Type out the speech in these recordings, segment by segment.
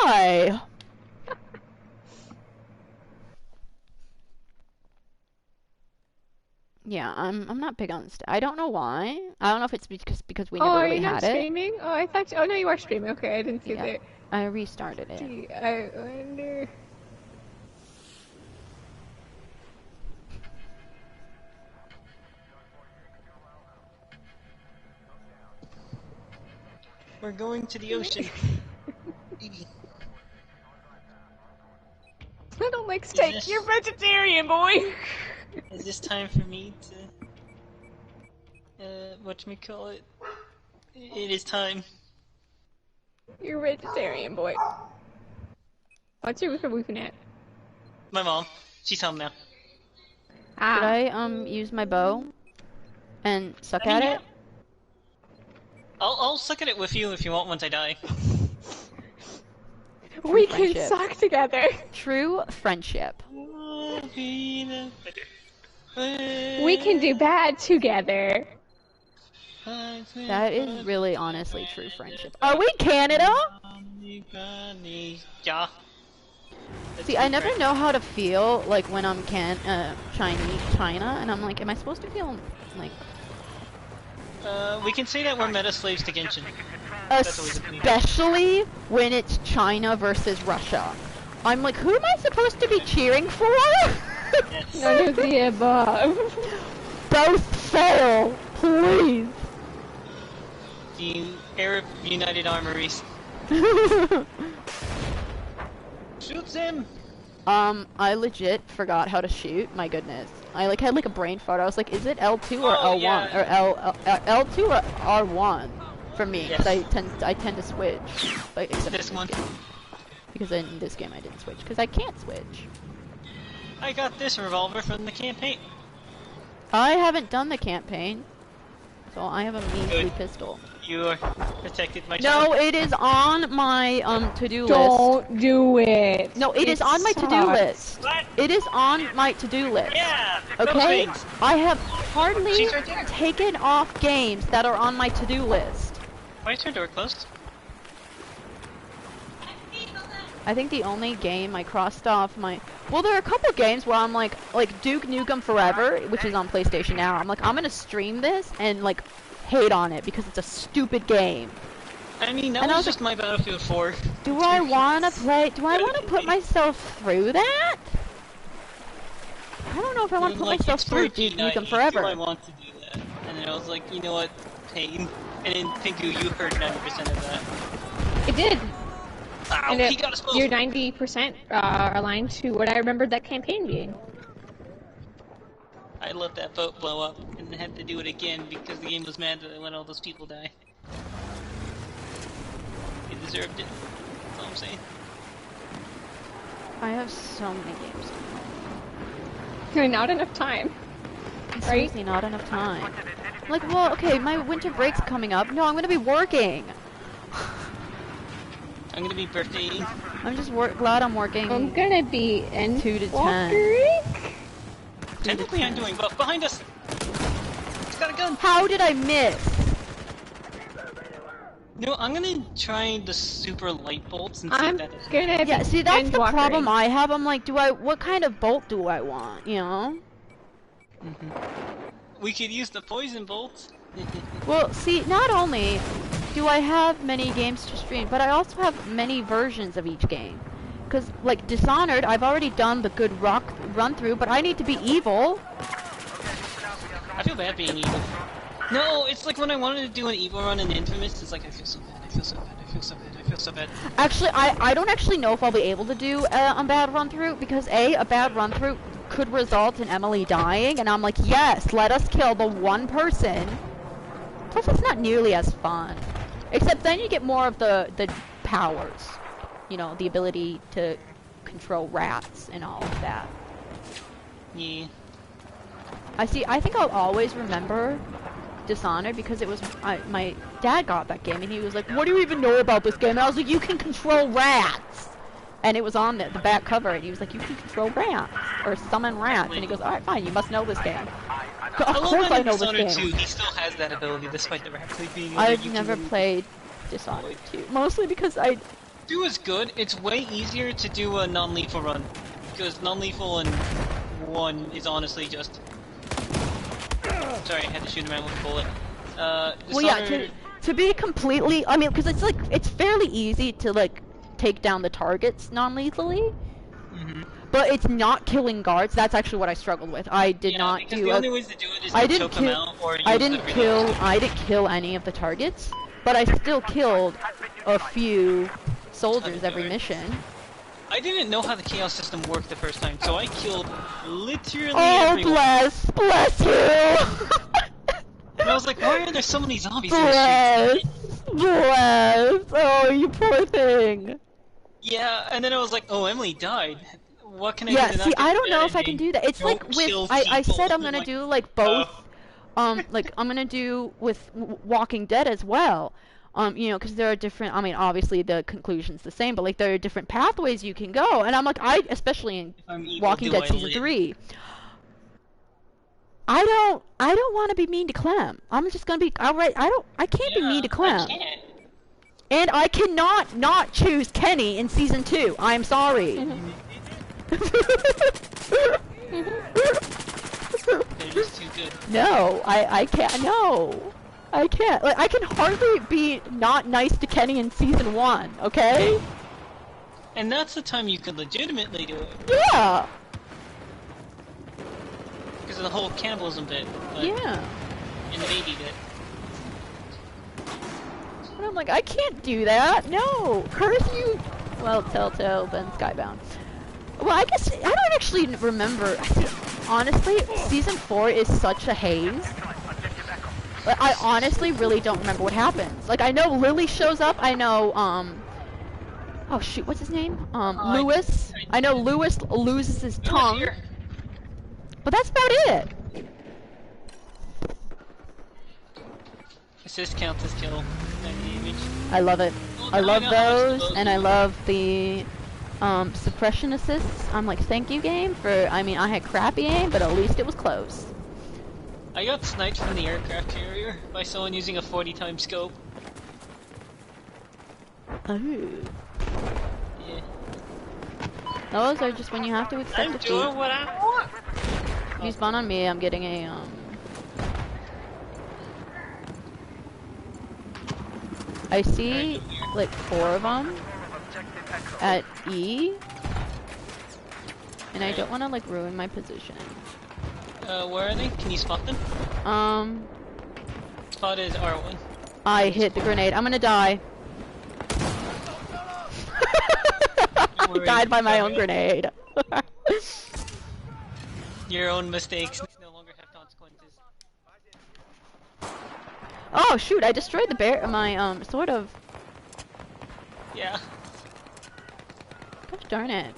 Why? Yeah, I'm not big on I don't know why. I don't know if it's because we never really had it. Oh, are you not streaming? Oh, I thought. Oh no, you are streaming. Okay, I didn't see that. I restarted it. Gee, I wonder. We're going to the ocean. I don't like steak. You're vegetarian, boy. Is this time for me to whatchamacallit? It is time. You're vegetarian, boy. What's your woofing at? My mom. She's home now. Ah. Could I use my bow and suck at it? I'll suck at it with you if you want once I die. We can suck together. True friendship. We can do bad together. That is really honestly true friendship. Are we Canada? Yeah. See, I never know how to feel like when I'm China, and I'm like, am I supposed to feel like? We can say that we're meta slaves to Genshin. Especially when it's China versus Russia. I'm like, who am I supposed to be cheering for? None of the above. Both fail, please. The Arab United Armories. Shoot them! I legit forgot how to shoot. My goodness, I had like a brain fart. I was like, is it L2 or L1 or L2 or R1 for me? Because I tend to switch. Like, except this one. Because in this game I didn't switch because I can't switch. I got this revolver from the campaign. I haven't done the campaign, so I have a measly pistol. You are protected, my child. No, it is on my to-do list. Don't do it. No, it is on my to-do list. What? It is on my to-do list. Yeah. Okay. I have hardly taken off games that are on my to-do list. Why is her door closed? I think the only game I crossed off my... Well, there are a couple games where I'm like Duke Nukem Forever, which is on PlayStation now. I'm like, I'm gonna stream this and like hate on it because it's a stupid game. I mean, that was just my Battlefield 4. Do I wanna play? Do I wanna put myself through that? I don't know if I want to put myself through Duke Nukem Forever. Do I want to do that? And then I was like, you know what? Pain. And then Pinku, you heard 90% of that. It did. Ow, and he got us both. You're 90% aligned to what I remembered that campaign being. I let that boat blow up and had to do it again because the game was mad that I let all those people die. They deserved it. That's all I'm saying. I have so many games. Not enough time. Seriously, not enough time. I'm like, well, okay, my winter break's coming up. No, I'm gonna be working. I'm gonna be birthdaying. I'm just glad I'm working. I'm gonna be in 2 to 10. Technically, I'm doing both. Behind us! It's got a gun! How did I miss? No, I'm gonna try the super light bolts and see if that is. Yeah, see, that's the problem I have. I'm like, what kind of bolt do I want, you know? We could use the poison bolts. Well, see, not only do I have many games to stream, but I also have many versions of each game. Because, like, Dishonored, I've already done the good run-through, but I need to be evil. I feel bad being evil. No, it's like when I wanted to do an evil run in Infamous, it's like, I feel so bad, I feel so bad, I feel so bad, I feel so bad. Actually, I don't actually know if I'll be able to do a bad run-through, because a bad run-through could result in Emily dying, and I'm like, yes, let us kill the one person. Plus, it's not nearly as fun. Except then you get more of the powers. You know, the ability to control rats and all of that. Yeah. I think I'll always remember Dishonored because it was my dad got that game and he was like, "What do you even know about this game?" And I was like, "You can control rats." And it was on the back cover and he was like, "You can control rats or summon rats." And he goes, "All right, fine. You must know this game." Of course I know this game. Dishonored 2, he still has that ability despite the rat being. I've never played Dishonored 2, mostly because I 2 is good. It's way easier to do a non-lethal run. Because non-lethal in 1 is honestly just... Sorry, I had to shoot him out with a bullet. Well, yeah, to be completely... I mean, because it's like, it's fairly easy to, like, take down the targets non-lethally. Mm-hmm. But it's not killing guards. That's actually what I struggled with. I did not do. The only ways to do it is to choke them out or use I didn't kill any of the targets, but I still killed a few soldiers every mission. I didn't know how the chaos system worked the first time, so I killed literally everyone. Bless you! And I was like, why are there so many zombies bless, oh, you poor thing. Yeah, and then I was like, oh, Emily died. What can I do? Yeah, see, I don't know if I can do that. It's like with, I said I'm gonna do like both, like I'm gonna do with Walking Dead as well. You know, because there are different, I mean, obviously the conclusion's the same, but like there are different pathways you can go. And I'm like, especially in Walking Dead Season 3, I don't want to be mean to Clem. I'm just gonna be, I can't be mean to Clem. And I cannot not choose Kenny in Season 2. I'm sorry. They're just too good. No, I can't, no. I can't. Like, I can hardly be not nice to Kenny in Season 1, okay? And that's the time you could legitimately do it. Yeah! Because of the whole cannibalism bit. Yeah. And the baby bit. And I'm like, I can't do that. No! Curse you! Well, Telltale, then Skybound. Well, I guess, I don't actually remember. Honestly, Season 4 is such a haze. Like, I honestly really don't remember what happens. Like, I know Lily shows up, I know, oh shoot, what's his name? Lewis. I know Lewis loses his tongue. But that's about it. Assist counts as kill. I love it. I love those, and I love the, suppression assists. I'm like, thank you, game, for, I mean, I had crappy aim, but at least it was close. I got sniped from the aircraft carrier by someone using a 40-time scope. Oh. Yeah. Those are just when you have to accept defeat. I'm doing what I want! If you spawn on me, I'm getting a, I see, like, 4 of them at E. And I don't want to, like, ruin my position. Where are they? Can you spot them? Spot is R1. I hit the grenade. I'm gonna die. I died by my own grenade. Your own mistakes no longer have consequences. Oh shoot! I destroyed the bear. My sort of. Yeah. Gosh darn it!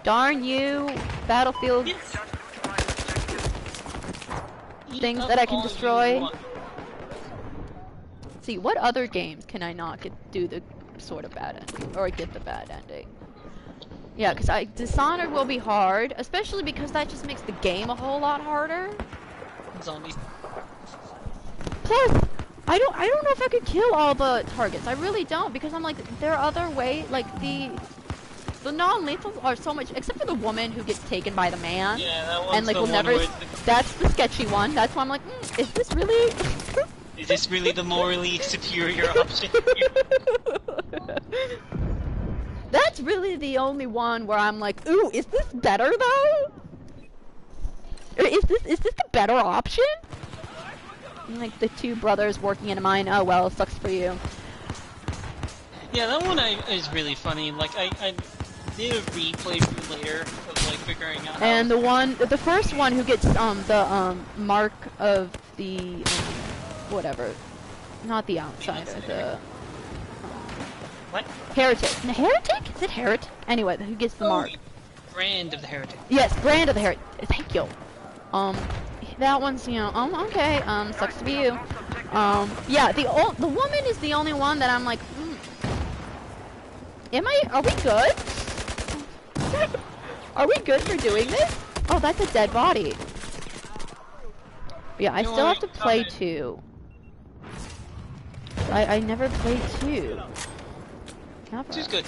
Darn you, Battlefield. Yes. Things that I can destroy. See, what other games can I not do the sort of bad ending, or get the bad ending? Yeah, because Dishonored will be hard, especially because that just makes the game a whole lot harder. Zombies. Plus, I don't know if I could kill all the targets. I really don't, because I'm like, there are other ways, like the non-lethals are so much, except for the woman who gets taken by the man. Yeah, that one's and like the will one never. where That's the sketchy one. That's why I'm like, is this really? Is this really the morally superior option? That's really the only one where I'm like, ooh, is this better though? Or is this the better option? And, like the 2 brothers working in a mine. Oh well, sucks for you. Yeah, that one is really funny. Like I did a replay through later of like figuring out. And the first one who gets the mark of the whatever, not the outsider, the what? heretic. Heretic? Is it heretic? Anyway, who gets the mark? Brand of the heretic. Yes, brand of the heretic. Thank you. That one's, you know, okay. Sucks to be you. Yeah, the woman is the only one that I'm like, are we good? Are we good for doing this? Oh, that's a dead body. Yeah, I still have to play 2. I never played 2. Never. She's good.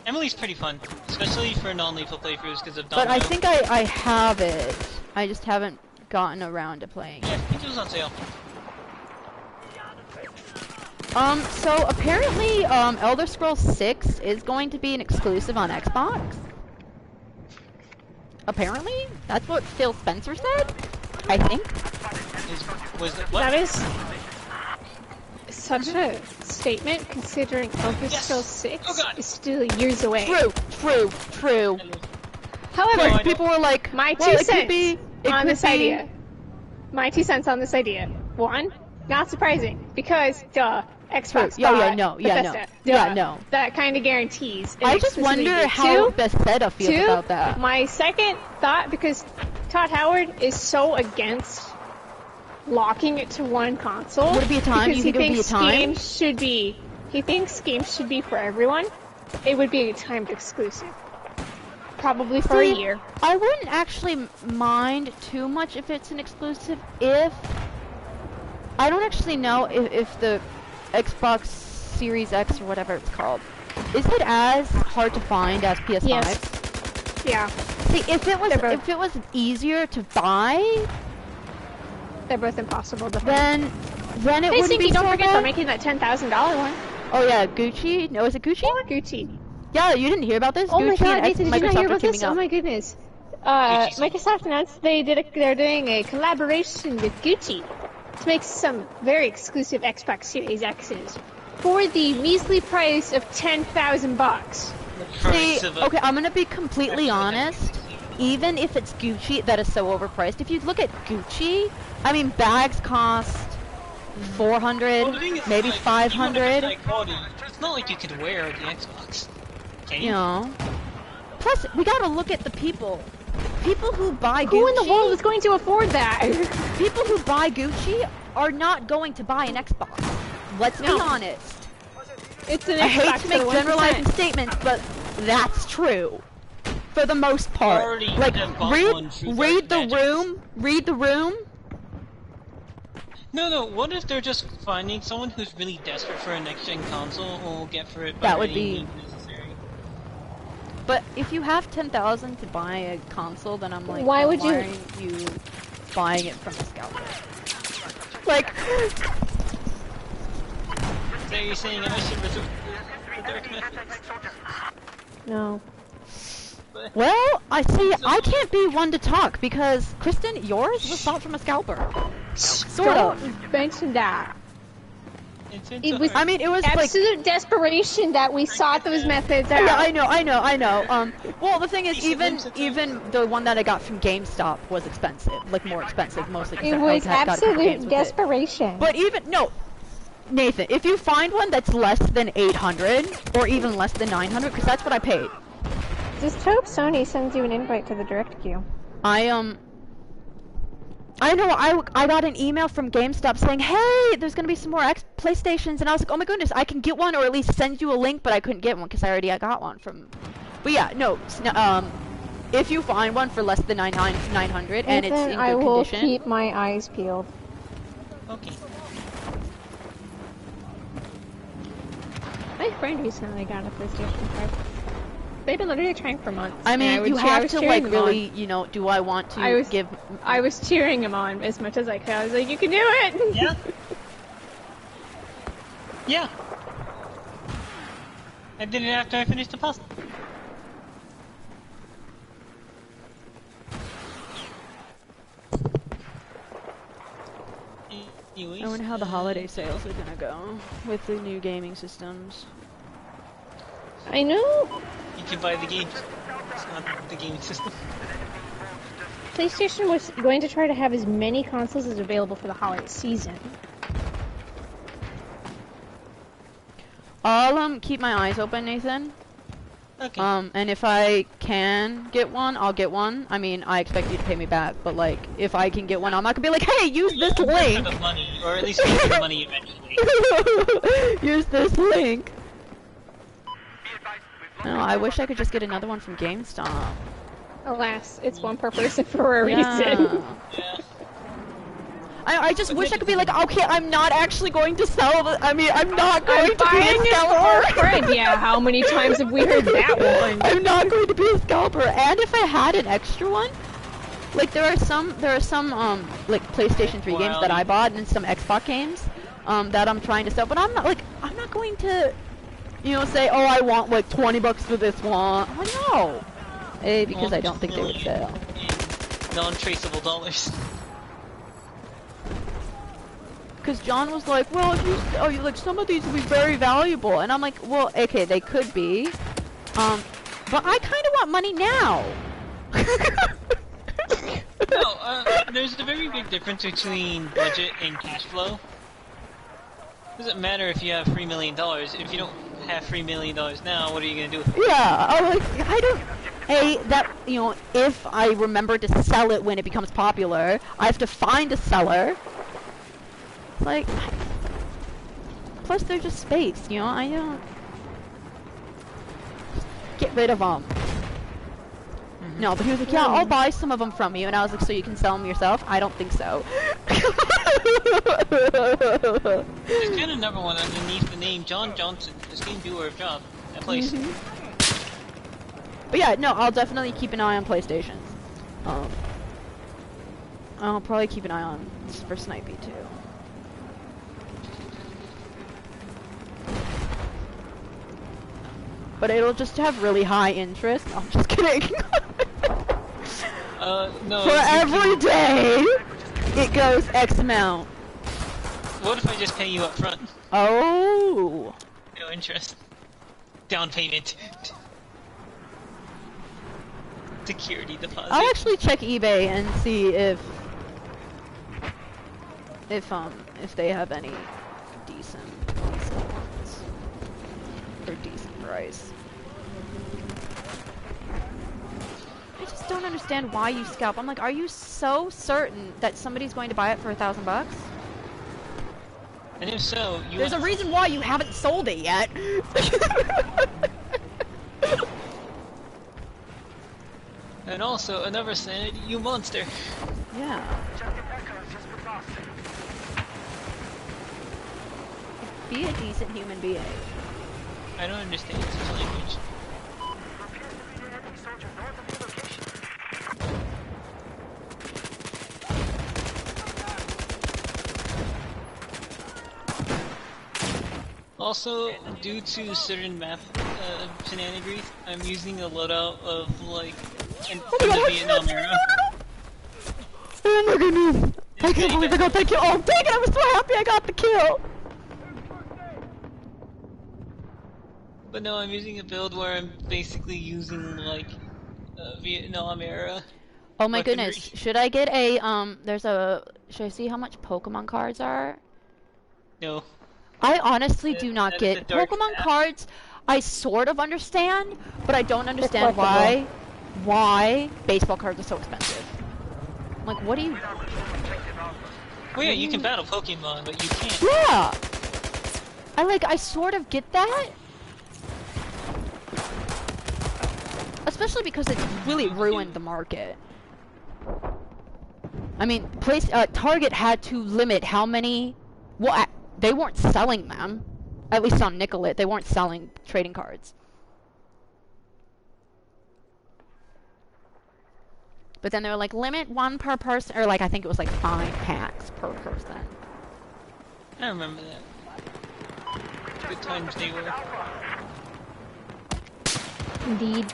Emily's pretty fun, especially for non-lethal playthroughs because of But Domino. I think I have it. I just haven't gotten around to playing Yeah, it. I think it was on sale. So apparently, Elder Scrolls 6 is going to be an exclusive on Xbox. Apparently? That's what Phil Spencer said? I think. That is such a statement, considering Elder Scrolls 6 is still years away. True. However, Like, people were like, my well, two cents on this idea. My 2 cents on this idea. One, not surprising, because duh, Xbox. No. That kind of guarantees. I just wonder how Bethesda feels about that. My second thought, because Todd Howard is so against locking it to one console. Would it be a time? You think it would be a time? He thinks games should be for everyone. It would be a timed exclusive. Probably for a year. I wouldn't actually mind too much if it's an exclusive if... I don't actually know if the Xbox Series X or whatever it's called, is it as hard to find as PS5? Yes. Yeah. See, if it was easier to buy... They're both impossible to find. Then it wouldn't be so don't forget bad. they're making that $10,000 one. Oh yeah, Gucci? No, is it Gucci? Yeah, Gucci. Yeah, you didn't hear about this? Oh Gucci my god, and Nathan, did you not hear about this? up. Oh my goodness. Microsoft announced they're doing a collaboration with Gucci to make some very exclusive Xbox Series X's for the measly price of $10,000. See, okay, I'm gonna be completely honest. Even if it's Gucci, that is so overpriced. If you look at Gucci, I mean, bags cost $400, maybe $500. It's not like you could wear the Xbox. Can you? You know. Plus, we gotta look at the people. People who buy Gucci. Who in the world is going to afford that? People who buy Gucci are not going to buy an Xbox. Let's be honest. It's an Xbox. I hate to make generalizing statements, but that's true. For the most part. Like, read the room. No, what if they're just finding someone who's really desperate for a next-gen console who will get for it by That would any be... means necessary? But if you have $10,000 to buy a console, then I'm like, why are you buying it from a scalper? Like... So you're saying I should resort to the dark methods? No. Well, I can't be one to talk because, Kristen, yours was bought from a scalper. Sort of. Don't mention that. It was, it was absolute like... desperation that we sought those methods out. Yeah, I know. Well, the thing is, even the one that I got from GameStop was expensive. Like, more expensive, mostly because it was absolute desperation. But Nathan, if you find one that's less than 800 or even less than 900, because that's what I paid. Just hope Sony sends you an invite to the direct queue. I know, I got an email from GameStop saying, hey, there's gonna be some more PlayStations, and I was like, oh my goodness, I can get one, or at least send you a link, but I couldn't get one, because I got one from... But yeah, no, if you find one for less than 900, and it's in good condition... I will keep my eyes peeled. Okay. My friend recently got a PlayStation 5. They've been literally trying for months. I mean, you have to, like, really, do I want to give... I was cheering him on as much as I could. I was like, you can do it! Yeah. Yeah. I did it after I finished the puzzle. I wonder how the holiday sales are gonna go with the new gaming systems. I know! You can buy the games. It's not the gaming system. PlayStation was going to try to have as many consoles as available for the holiday season. I'll keep my eyes open, Nathan. Okay. And if I can get one, I'll get one. I mean, I expect you to pay me back, but like, if I can get one, I'm not gonna be like, hey, use this link! For the money, or at least pay the money eventually. Use this link! No, I wish I could just get another one from GameStop. Alas, it's one per person for a reason. Yeah. I just wish I could be like, okay, I'm not actually going to sell the. I mean, I'm not going to be a scalper. Yeah, how many times have we heard that one? I'm not going to be a scalper, and if I had an extra one, like there are some like PlayStation 3 games that I bought and some Xbox games that I'm trying to sell, but I'm not going to, you know, say, oh, I want like $20 for this one. I'm like, no. A, because I don't think they would sell. Non-traceable dollars. Because John was like, well, if you like some of these would be very valuable, and I'm like, well, okay, they could be, but I kind of want money now. No, there's a very big difference between budget and cash flow. Doesn't matter if you have $3 million. If you don't have $3 million now, what are you gonna do with it? Yeah, I don't. That, you know, if I remember to sell it when it becomes popular, I have to find a seller. Like, plus they're just space, you know, I don't... Get rid of them. No, but he was like, yeah, I'll buy some of them from you, and I was like, so you can sell them yourself? I don't think so. There's kind of another one underneath the name John Johnson, esteemed doer of job at Playz. But yeah, no, I'll definitely keep an eye on PlayStations. I'll probably keep an eye on for Snipey too. But it'll just have really high interest. No, I'm just kidding. No. For every day, it goes X amount. What if I just pay you up front? Oh. No interest. Down payment. Security deposit. I'll actually check eBay and see if they have any decent ones for decent price. I just don't understand why you scalp. I'm like, are you so certain that somebody's going to buy it for $1,000? And if so, there's a reason why you haven't sold it yet. And also, another sanity, you monster. Yeah. Be a decent human being. I don't understand such language. Also, due to certain map shenanigans, I'm using a loadout of like from the Vietnam era. Oh my goodness! I can't believe I got that kill! Oh dang it! I was so happy I got the kill! But no, I'm using a build where I'm basically using like Vietnam era. Oh my goodness! Should I get a should I see how much Pokemon cards are? No. I honestly do not get Pokemon cards. I sort of understand, but I don't understand why baseball cards are so expensive. Like, what do you? Well, yeah, you can battle Pokemon, but you can't. Yeah. I sort of get that, especially because it's really ruined the market. I mean, Target had to limit how many. Well, they weren't selling them. At least on Nicollet, they weren't selling trading cards. But then they were like, limit one per person, or like, I think it was like 5 packs per person. I remember that. Good times they were. Indeed.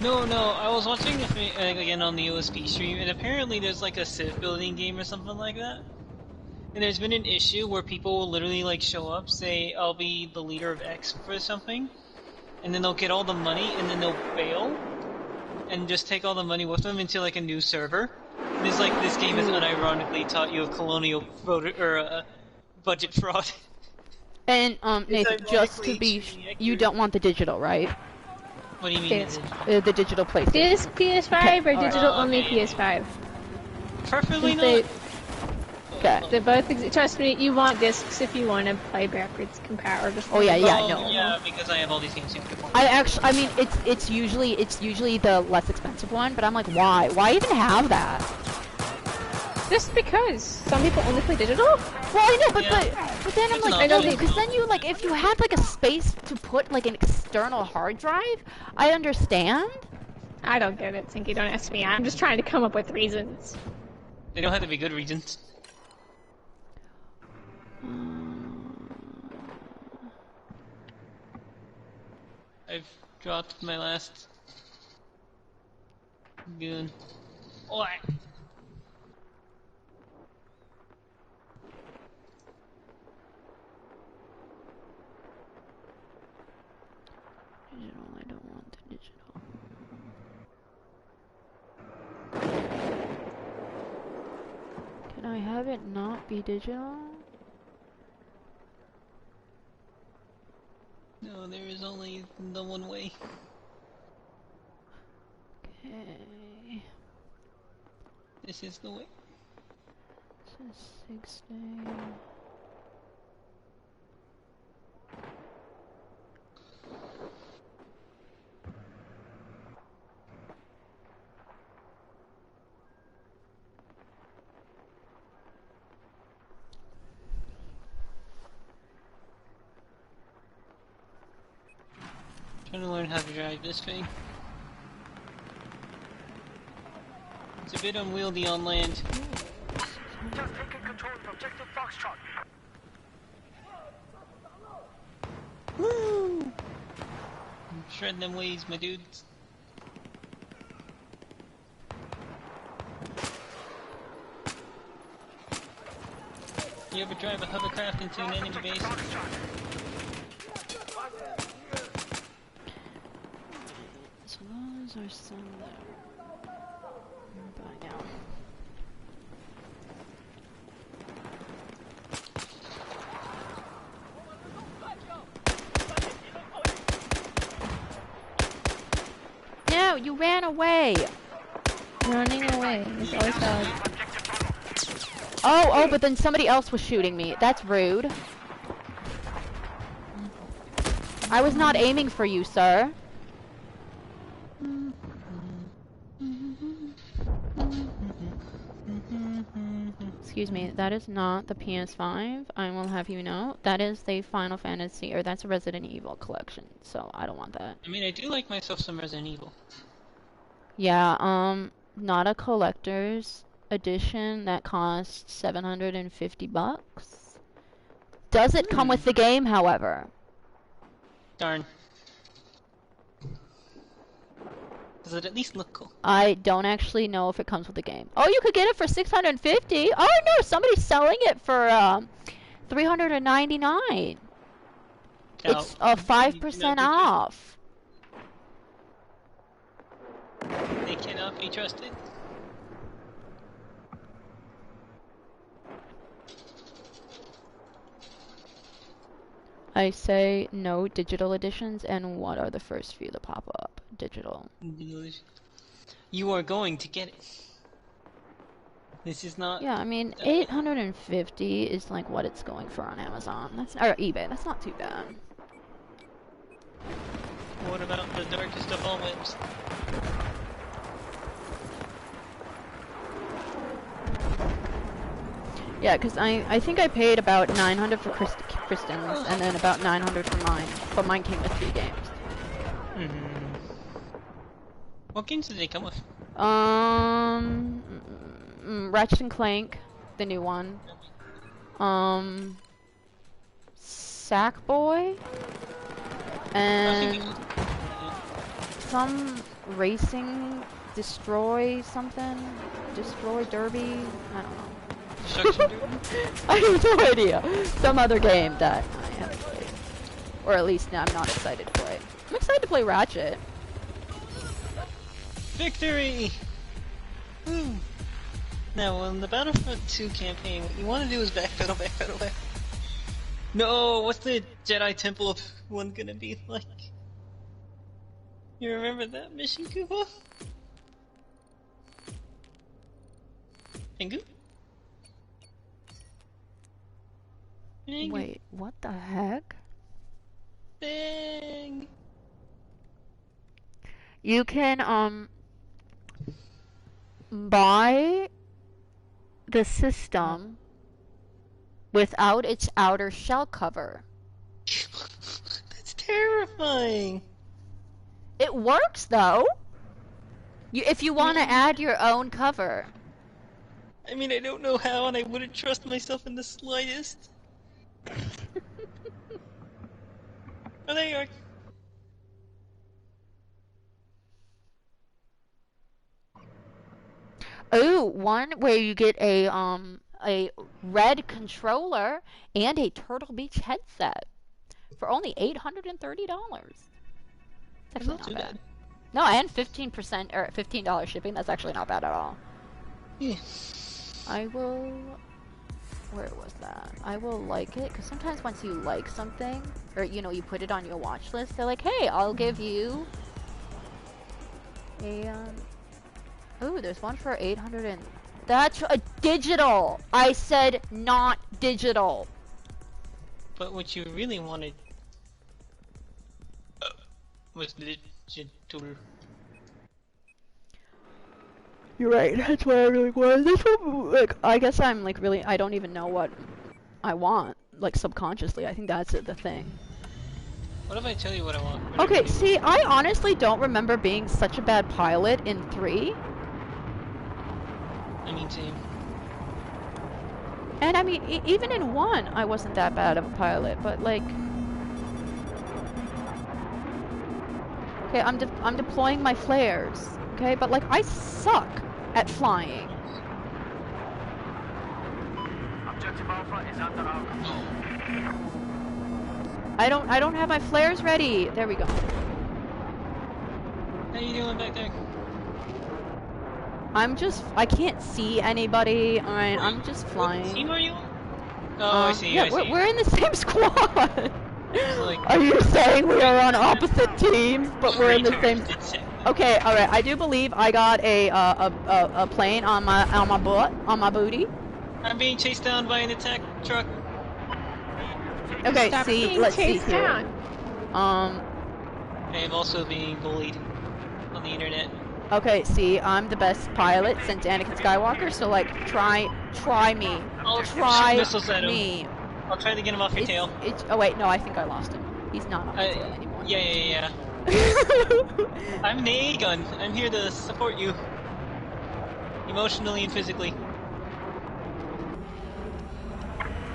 No, I was watching this again on the OSP stream, and apparently there's like a civ building game or something like that. And there's been an issue where people will literally like show up, say, I'll be the leader of X for something, and then they'll get all the money, and then they'll bail, and just take all the money with them into like a new server. And it's like, this game has unironically taught you of colonial voter, or budget fraud. And, Nathan, just to be, you don't want the digital, right? What do you mean? The digital PlayStation. PS5 or digital only PS5? Preferably not. Okay. They both trust me, you want discs if you want to play backwards compatible. Oh yeah, Oh, no. yeah, because I have all these games. I mean, it's usually the less expensive one, but I'm like, why? Why even have that? Just because some people only play digital. Well, I know, but Yeah. but then I'm It's like, not I don't really because then you like if you had like a space to put like an external hard drive, I understand. I don't get it, Sinky. Don't ask me. I'm just trying to come up with reasons. They don't have to be good reasons. I've dropped my last goon. Oh, Digital, I don't want the digital. Can I have it not be digital? no, there is only the one way. Okay. This is the way. This is 60. Trying to learn how to drive this thing. It's a bit unwieldy on land. Just taking control of objective Foxtrot. Woo! Shred them waves, my dudes. You ever drive a hovercraft into an enemy base? So those are still there. Bye now. No, you ran away! Running away is always bad. Oh, but then somebody else was shooting me. That's rude. I was not aiming for you, sir. Excuse me, that is not the PS5. I will have you know. That is the Final Fantasy, or that's a Resident Evil collection, so I don't want that. I mean, I do like myself some Resident Evil. Yeah, not a collector's edition that costs 750 bucks. Does it come with the game, however? Darn. Does it at least look cool? I don't actually know if it comes with the game. Oh, you could get it for 650. Oh no, somebody's selling it for 399. It's 5% off. They cannot be trusted. I say no digital editions, and what are the first few to pop up? Digital. You are going to get it. This is not... Yeah, I mean, 850 is like what it's going for on Amazon. That's or eBay. That's not too bad. What about the darkest of all webs? Yeah, because I think I paid about 900 for Kristen's, and then about 900 for mine. But mine came with 3 games. What games did they come with? Ratchet and Clank, the new one. Sackboy, and some racing destroy derby. I don't know. I have no idea. Some other game that I haven't played, or at least I'm not excited to play. I'm excited to play Ratchet. Victory! Woo! Now, in the Battlefront 2 campaign, what you want to do is backpedal, backpedal, back. No, what's the Jedi Temple one gonna be like? You remember that mission, Koopa? Pingu? Bing. Wait, what the heck? Bing. You can, buy the system without its outer shell cover. That's terrifying. It works, though! If you want to add your own cover. I mean, I don't know how, and I wouldn't trust myself in the slightest. Oh, there you are. Ooh, one where you get a red controller and a Turtle Beach headset for only $830. It's actually not too bad. bad. No, and 15% or $15 shipping. That's actually not bad at all. Yeah. I will. Where was that? I will like it because sometimes once you like something, or you put it on your watch list, they're like, "Hey, I'll give you a Ooh, there's one for 800 and... That's a digital! I said not digital! But what you really wanted was digital. You're right, that's what I really wanted. This one, like, I guess I'm, like, really... I don't even know what I want, like, subconsciously. I think that's the thing. What if I tell you what I want? Okay, see, I honestly don't remember being such a bad pilot in 3. I mean, same. And I mean, even in 1, I wasn't that bad of a pilot, but like... Okay, I'm deploying my flares, okay? But like, I suck at flying. Objective Alpha is under our control. I don't have my flares ready! There we go. How you doing back there? I can't see anybody. Alright, I'm just flying. What team are you on? Oh, I see you, yeah, I see we're in the same squad! Like, are you saying we are on opposite teams, but we're in the same... Okay, alright, I do believe I got a plane on my booty. I'm being chased down by an attack truck. Okay, Stop see, being let's see chased here. down. I am also being bullied on the internet. Okay, see, I'm the best pilot since Anakin Skywalker, so like, try me. I'll shoot Try missiles at him. me. I'll try to get him off your tail. Oh wait, no, I think I lost him. He's not on my tail anymore. Yeah. I'm an AA gun. I'm here to support you. Emotionally and physically.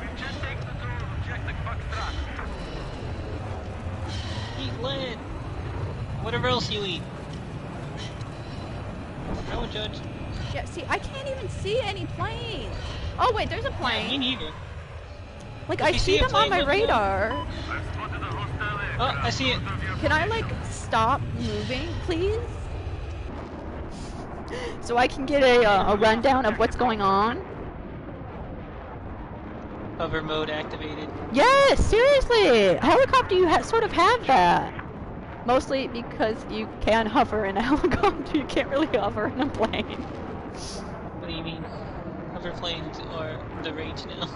We've just taken control of Objective Foxtrot. Eat lead. Whatever else you eat. I won't judge. Yeah, see, I can't even see any planes. Oh wait, there's a plane. Me neither. Like, If I you see see a them on plane, my let me know. radar. I've spotted a hostile aircraft. Oh, I see it. Can I, like, stop moving, please? So I can get a rundown of what's going on? Hover mode activated. Yes, seriously! A helicopter, you sort of have that. Mostly because you can hover in a helicopter, you can't really hover in a plane. What do you mean? Hover planes are the rage now.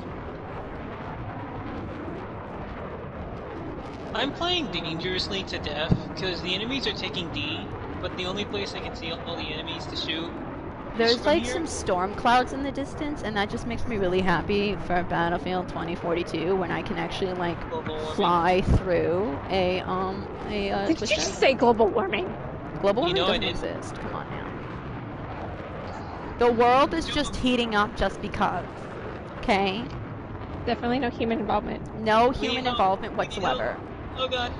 I'm playing dangerously to death because the enemies are taking D, but the only place I can see all the enemies to shoot is There's from like here. some storm clouds in the distance, and that just makes me really happy for Battlefield 2042 when I can actually like Global warming. fly through a Did you twister. just say global warming? Global You warming know I doesn't did. exist. Come on now. The world is just heating up just because. Okay? Definitely no human involvement. No We human know. involvement We whatsoever. Oh god.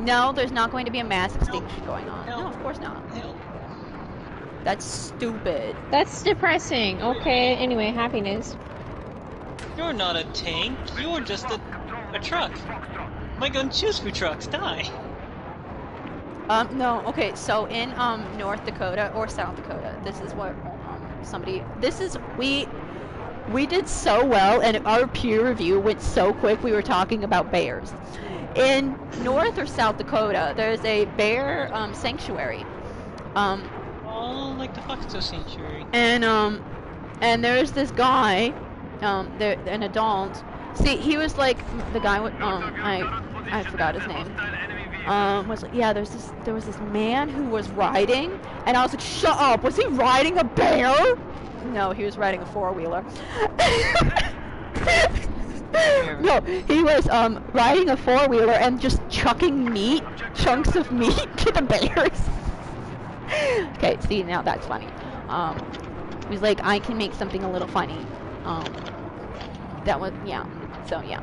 No, there's not going to be a mass extinction going on. Help. No, of course not. Help. That's stupid. That's depressing. Okay, anyway, happiness. You're not a tank. You're just a truck. My gun chews for trucks. Die. No, okay, so in, North Dakota, or South Dakota, this is what, we did so well, and our peer review went so quick, we were talking about bears. In North or South Dakota, there's a bear, sanctuary. Oh, like the Buttouchious sanctuary. And there's this guy, an adult, See, he was like the guy with I forgot his name. Was like, yeah, there was this man who was riding, and I was like, shut up. Was he riding a bear? No, he was riding a four-wheeler. No, he was riding a four-wheeler and just chucking chunks of meat to the bears. Okay, see, now that's funny. He was like, I can make something a little funny. That was, yeah. So yeah.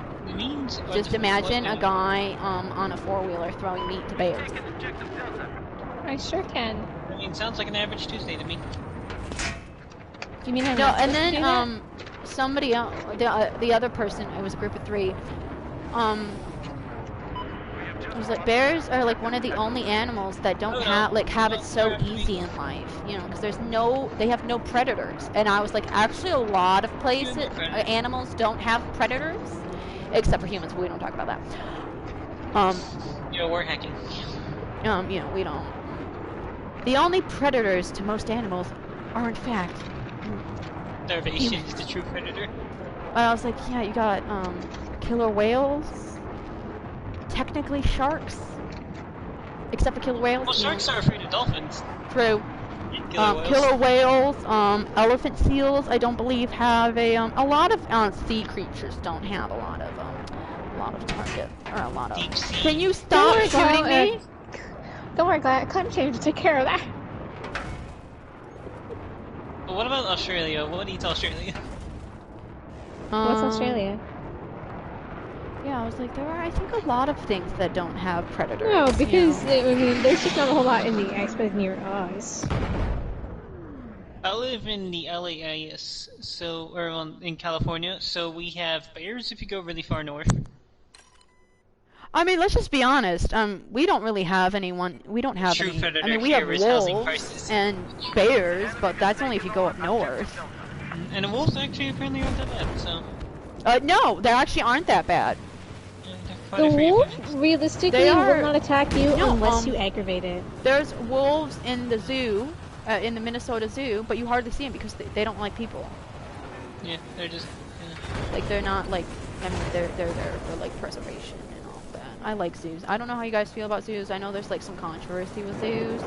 Just imagine a guy on a four-wheeler throwing meat to bears. I sure can. I mean, sounds like an average Tuesday to me. You mean no? And then somebody else, the other person, it was a group of 3. It was like bears are like one of the only animals that don't have it so easy in life, you know, because they have no predators. And I was like, actually, a lot of places, animals don't have predators, except for humans. But we don't talk about that. Yeah, we're hacking. You know, we don't. The only predators to most animals are, in fact, starvation is the true predator. I was like, yeah, you got killer whales. Technically sharks, except for killer whales. Well, sharks are afraid of dolphins. True. Killer whales, elephant seals. I don't believe have a lot of sea creatures don't have a lot of target or a lot of. Deep sea. Can you stop shooting me? Don't worry, glad climate change will take care of that. But what about Australia? What eats Australia? What's Australia? Yeah, I was like, there are, I think, a lot of things that don't have predators. No, because, you know? I mean, there's just not a whole lot in the aspect near us. I live in the LAIS, in California, so we have bears if you go really far north. I mean, let's just be honest. We don't really have anyone. We don't have True any. predator I mean, we have here is housing wolves crisis. and bears, but that's only if you go up north. And the wolves actually apparently aren't that bad, so. No, they actually aren't that bad. The wolf, realistically, will not attack you unless you aggravate it. There's wolves in the zoo, in the Minnesota Zoo, but you hardly see them because they don't like people. Yeah, they're just. Yeah. Like, they're not, like, I mean, they're there for, like, preservation and all that. I like zoos. I don't know how you guys feel about zoos. I know there's, like, some controversy with zoos.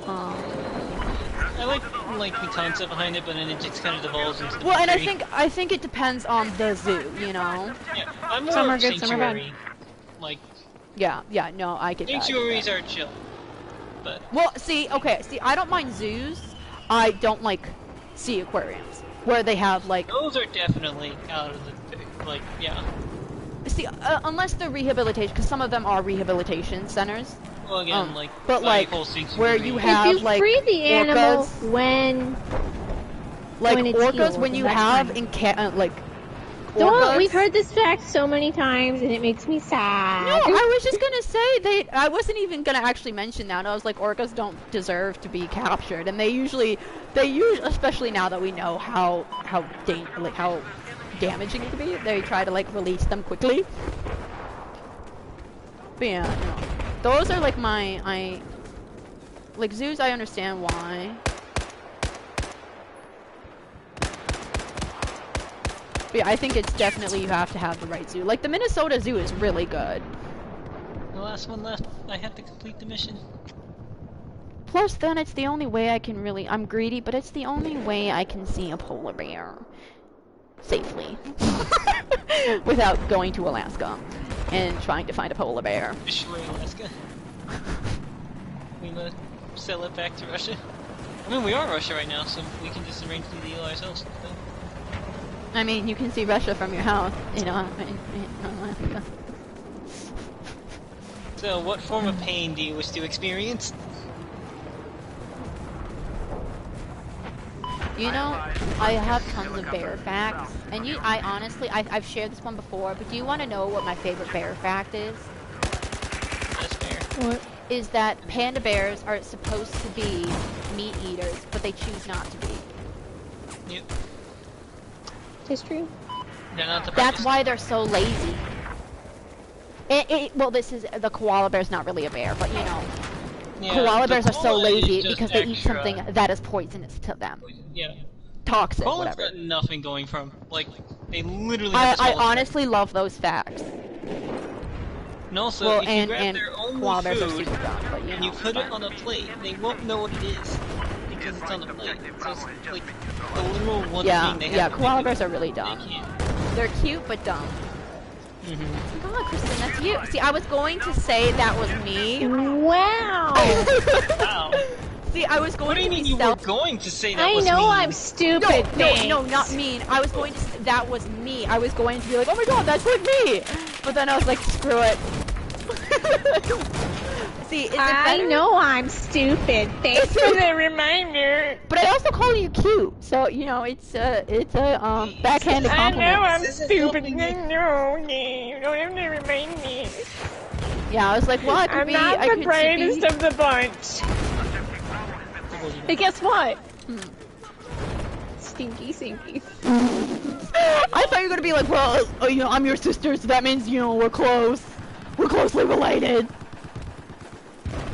I like the concept behind it, but then it just kind of devolves into the Well, and mystery. I think it depends on the zoo, you know? Yeah, I'm more Some are of good, some are bad. sanctuary. Like, Yeah, no, I get that. sanctuaries are chill, but... Well, see, I don't mind zoos. I don't like sea aquariums, where they have, like... Those are definitely out of the... like, yeah. See, unless they're rehabilitation, because some of them are rehabilitation centers. Well, again, like, but like, where you have, if you like, free the animal orcas, when it's orcas, healed, when you that's have fine. like, Don't, orcas. we've heard this fact so many times, and it makes me sad. No, I was just gonna say I wasn't even gonna actually mention that. I was like, orcas don't deserve to be captured, and they usually, especially now that we know how damaging it can be, they try to like release them quickly. But yeah, no. Those are like like zoos. I understand why. But yeah, I think it's definitely you have to have the right zoo. Like the Minnesota Zoo is really good. The last one left. I have to complete the mission. Plus, then it's the only way I can really. I'm greedy, but it's the only way I can see a polar bear safely without going to Alaska and trying to find a polar bear. Destroy Alaska. We must sell it back to Russia. I mean, we are Russia right now, so we can just arrange the deal ourselves. So. I mean, you can see Russia from your house, you know. Alaska. So, what form of pain do you wish to experience? You know, I have tons of bear facts, and I honestly, I've shared this one before, but do you want to know what my favorite bear fact is? Yes, bear. What? Is that panda bears are supposed to be meat eaters, but they choose not to be. Yep. It's true. They're not the That's purpose. why they're so lazy. Well, the koala bear's not really a bear, but you know, Yeah, koala the bears are so koala is lazy just because they eat extra. something that is poisonous to them. Yeah. Toxic, Koala's whatever. got nothing going from, like, They literally have the I smallest honestly love those facts. And also, Well, if you grab their only koala bears are food super dumb, but you and know, you put it's it on a plate, they won't know what it is because it's on a plate. So it's like the literal one thing they have. Yeah, to koala do. bears are really dumb. They can't. They're cute but dumb. Mm-hmm. God, Kristen, that's you. See, I was going to say that was me. Wow. Wow. See, I was going What do you to mean be you were going to say that I was know mean? I'm stupid. No, not mean. I was going to say that was me. I was going to be like, oh my god, that's like me. But then I was like, screw it. See, is it I better? know I'm stupid. Thanks for the reminder. But I also call you cute, so you know it's a backhanded I compliment. know I'm This is stupid. helping No, me. you don't have to remind me. Yeah, I was like, well, I could I'm be. not I the could brightest be. of the bunch. Hey, guess what? Sinky. I thought you were gonna be like, well, you know, I'm your sister, so that means you know we're close. We're closely related.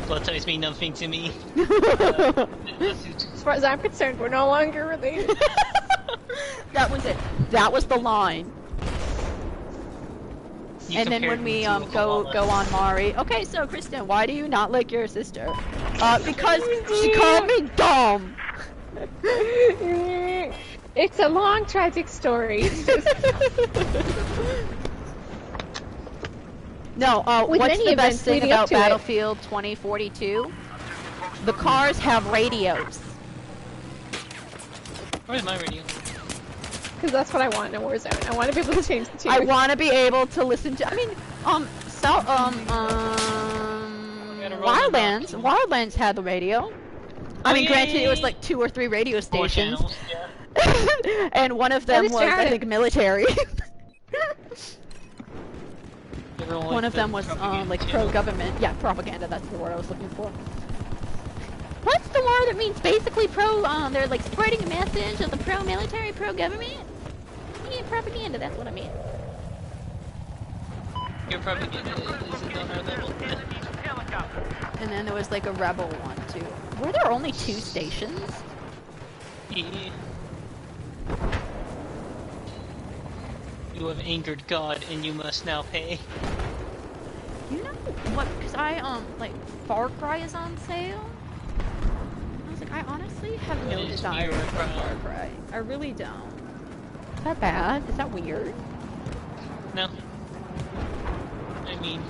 Blood ties mean nothing to me. As far as I'm concerned, we're no longer related. That was it. That was the line. You And then when compared we me to a go koala. on Mari. Okay, so Kristen, why do you not like your sister? Because she called me dumb. It's a long, tragic story. No, With what's many the events best thing leading up about to it. Battlefield 2042? The cars have radios. Where's my radio? Because that's what I want in a Warzone. I want to be able to change the tune. I want to be able to listen to. I mean, Wildlands had the radio. I mean, granted, it was like 2 or 3 radio 4 stations, channels, yeah. and one of them is was, I true. think, military. Everyone One likes of the them was propaganda like channel. pro-government. Yeah, propaganda. That's the word I was looking for. What's the word that means basically pro? They're like spreading a message of the pro-military, pro-government. Yeah, propaganda. That's what I mean. Your propaganda is on our level. And then there was like a rebel one too. Were there only 2 stations? Yeah. You have angered God, and you must now pay. You know what? Because I like Far Cry is on sale. I was like, I honestly have no Really desire spirit for Far Far Cry. I really don't. Is that bad? Is that weird? No. I mean,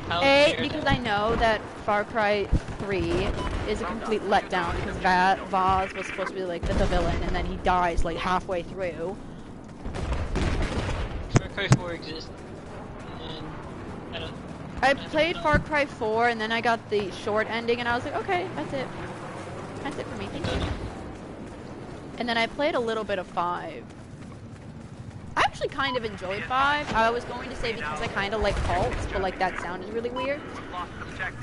how A, dare because that? I know that Far Cry 3 is a complete letdown because Vaz was supposed to be like the villain and then he dies like halfway through. Far Cry 4 exists, and I don't. I played Far Cry 4 and then I got the short ending and I was like, okay, that's it. That's it for me, thank you. And then I played a little bit of 5. I actually kind of enjoyed 5. I was going to say because I kind of like cults, but like that sound is really weird.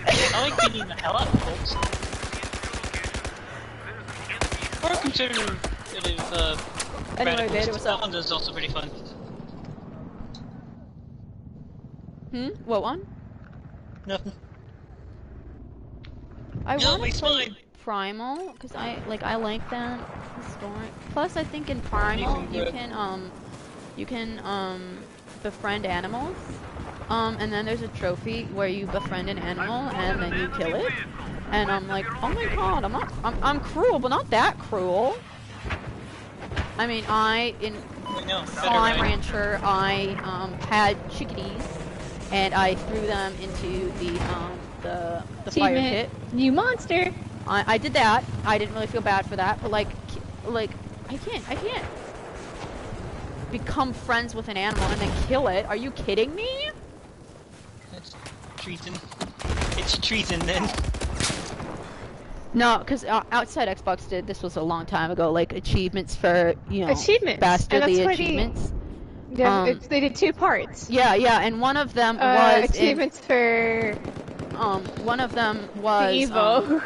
I like beating the hell out of folks. Or consider Anyway, Vader, what's up? That one is also pretty fun. What one? Nothing. I No, want to it's play fine. Primal because I like that historic. Plus, I think in Primal you can befriend animals. And then there's a trophy where you befriend an animal and then you kill it. And I'm like, oh my god, I'm cruel, but not that cruel. I mean, in Slime Rancher, I had chickadees, and I threw them into the fire pit. New monster. I did that. I didn't really feel bad for that, but like I can't become friends with an animal and then kill it. Are you kidding me? That's treason. It's treason then. No, because outside Xbox did, this was a long time ago, like achievements for, you know, Achievements. bastardly And that's achievements. Yeah, they did 2 parts. Yeah, and one of them was achievements for one of them was the Evo.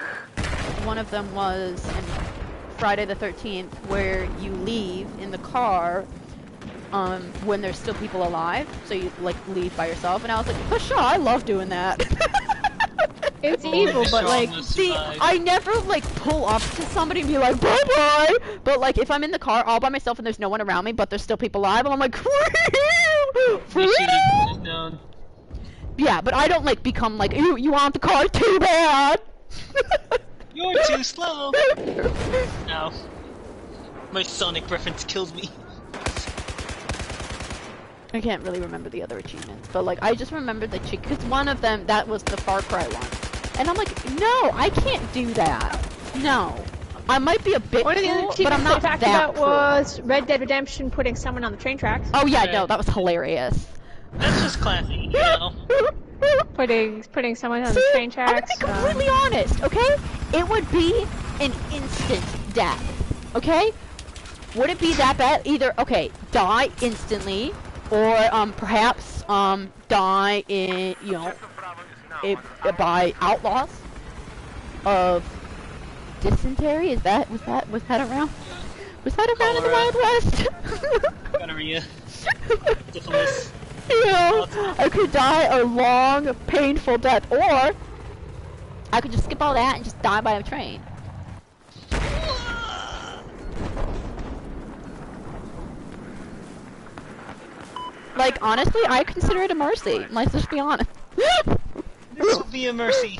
One of them was in Friday the 13th, where you leave in the car when there's still people alive, so you like leave by yourself. And I was like, for sure, I love doing that. It's evil, but like, see, I never like pull up to somebody and be like, bye bye. But like, if I'm in the car all by myself and there's no one around me, but there's still people alive, I'm like, You should have known. Yeah, but I don't like become like, you want the car too bad. You're too slow. Ow. My Sonic reference kills me. I can't really remember the other achievements, but like, I just remember the chick, because one of them, that was the Far Cry one. And I'm like, no, I can't do that. No. I might be a bit One of the cool, other but I'm not they talked that about cool. was Red Dead Redemption putting someone on the train tracks. Oh yeah, no, that was hilarious. That's just classy, you know. Putting someone on the train I'm gonna tracks. be completely honest, okay? It would be an instant death, okay? Would it be that bad? Either, okay, die instantly, or perhaps die in, you know, by outlaws of dysentery. Was that around? Was that around in the Wild West? Gonorrhea. Syphilis. You know, I could die a long, painful death, or I could just skip all that and just die by a train. Like, honestly, I consider it a mercy. Let's just be honest. This will be a mercy.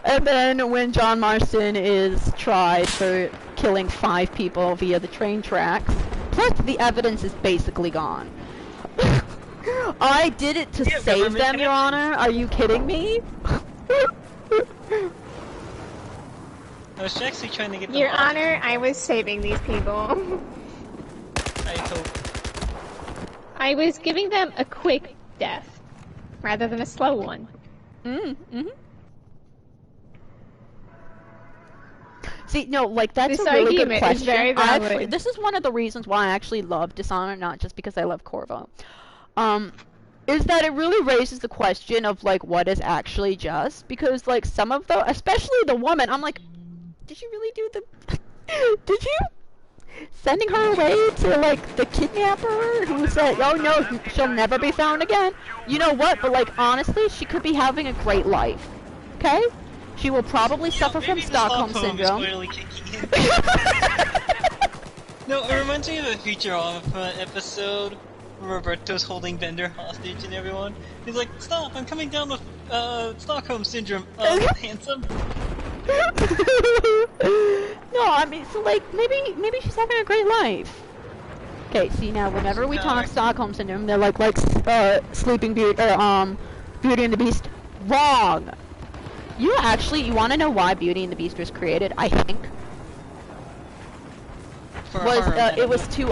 And then when John Marston is tried for killing 5 people via the train tracks, plus the evidence is basically gone. I did it to save them, Your Honor. Are you kidding me? I was actually trying to get them Your off. Honor, I was saving these people. I hope. I was giving them a quick death, rather than a slow one. See, no, like, that's This a really good argument question. is very valid. This is one of the reasons why I actually love Dishonored, not just because I love Corvo. Is that it really raises the question of, like, what is actually just? Because, like, some of the, especially the woman, I'm like, did you really do the, did you? Sending her away to, like, the kidnapper who said, oh no, she'll never be found again. You know what? But, like, honestly, she could be having a great life. Okay? She will probably suffer from Stockholm Syndrome. No, it reminds me of a Futurama episode where Roberto's holding Bender hostage and everyone. He's like, stop, I'm coming down with Stockholm Syndrome, handsome. No, I mean, so like, maybe she's having a great life. Okay, see now, whenever we talk Stockholm Syndrome, they're like Sleeping Beauty, or Beauty and the Beast. Wrong! You want to know why Beauty and the Beast was created, I think? It was to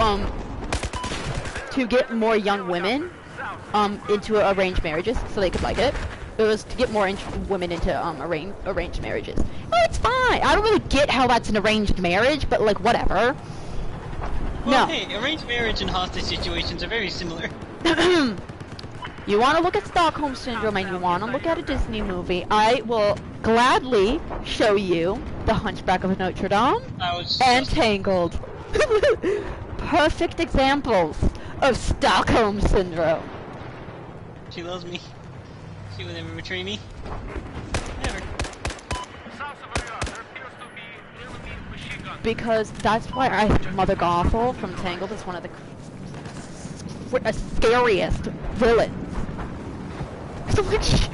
get more young women, into arranged marriages, so they could like it. It was to get more women into, arranged marriages. Oh, it's fine! I don't really get how that's an arranged marriage, but like, whatever. Well, no. hey, arranged marriage and hostage situations are very similar. You want to look at Stockholm Syndrome and you want to look at a Disney movie, I will gladly show you The Hunchback of Notre Dame and Tangled. Perfect examples of Stockholm Syndrome. She loves me. She would never betray me. Never. Because that's why I think Mother Gothel from Tangled is one of the scariest villains. So like, she's,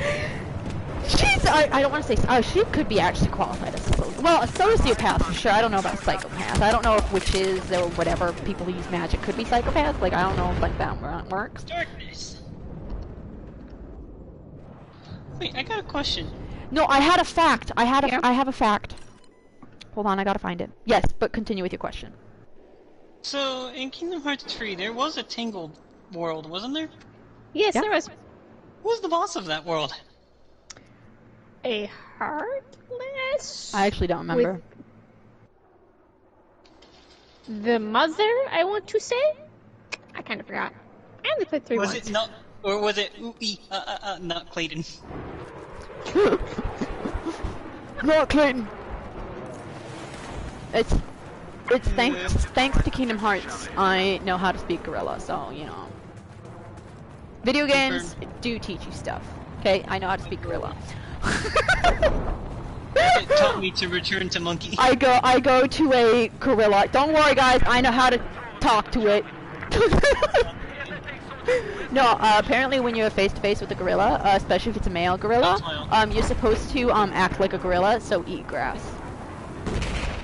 I don't want to say, she could be actually qualified as a sociopath for sure. I don't know about psychopath. I don't know if witches or whatever people who use magic could be psychopaths. Like, I don't know if like that works. Darkness. Wait, I got a question. No, I had a fact. I have a fact. Hold on, I gotta find it. Yes, but continue with your question. So, in Kingdom Hearts 3, there was a Tangled world, wasn't there? Yes, there was. Who was the boss of that world? A Heartless? I actually don't remember. The mother, I want to say? I kind of forgot. I only played 3 Was once. it not, or was it not Clayton? Not Clayton. It's thanks to Kingdom Hearts, I know how to speak Gorilla, so, you know. Video games do teach you stuff, okay? I know how to speak Gorilla. It taught me to return to monkey. I go to a gorilla. Don't worry, guys. I know how to talk to it. No, apparently when you're face to face with a gorilla, especially if it's a male gorilla, you're supposed to act like a gorilla, so eat grass.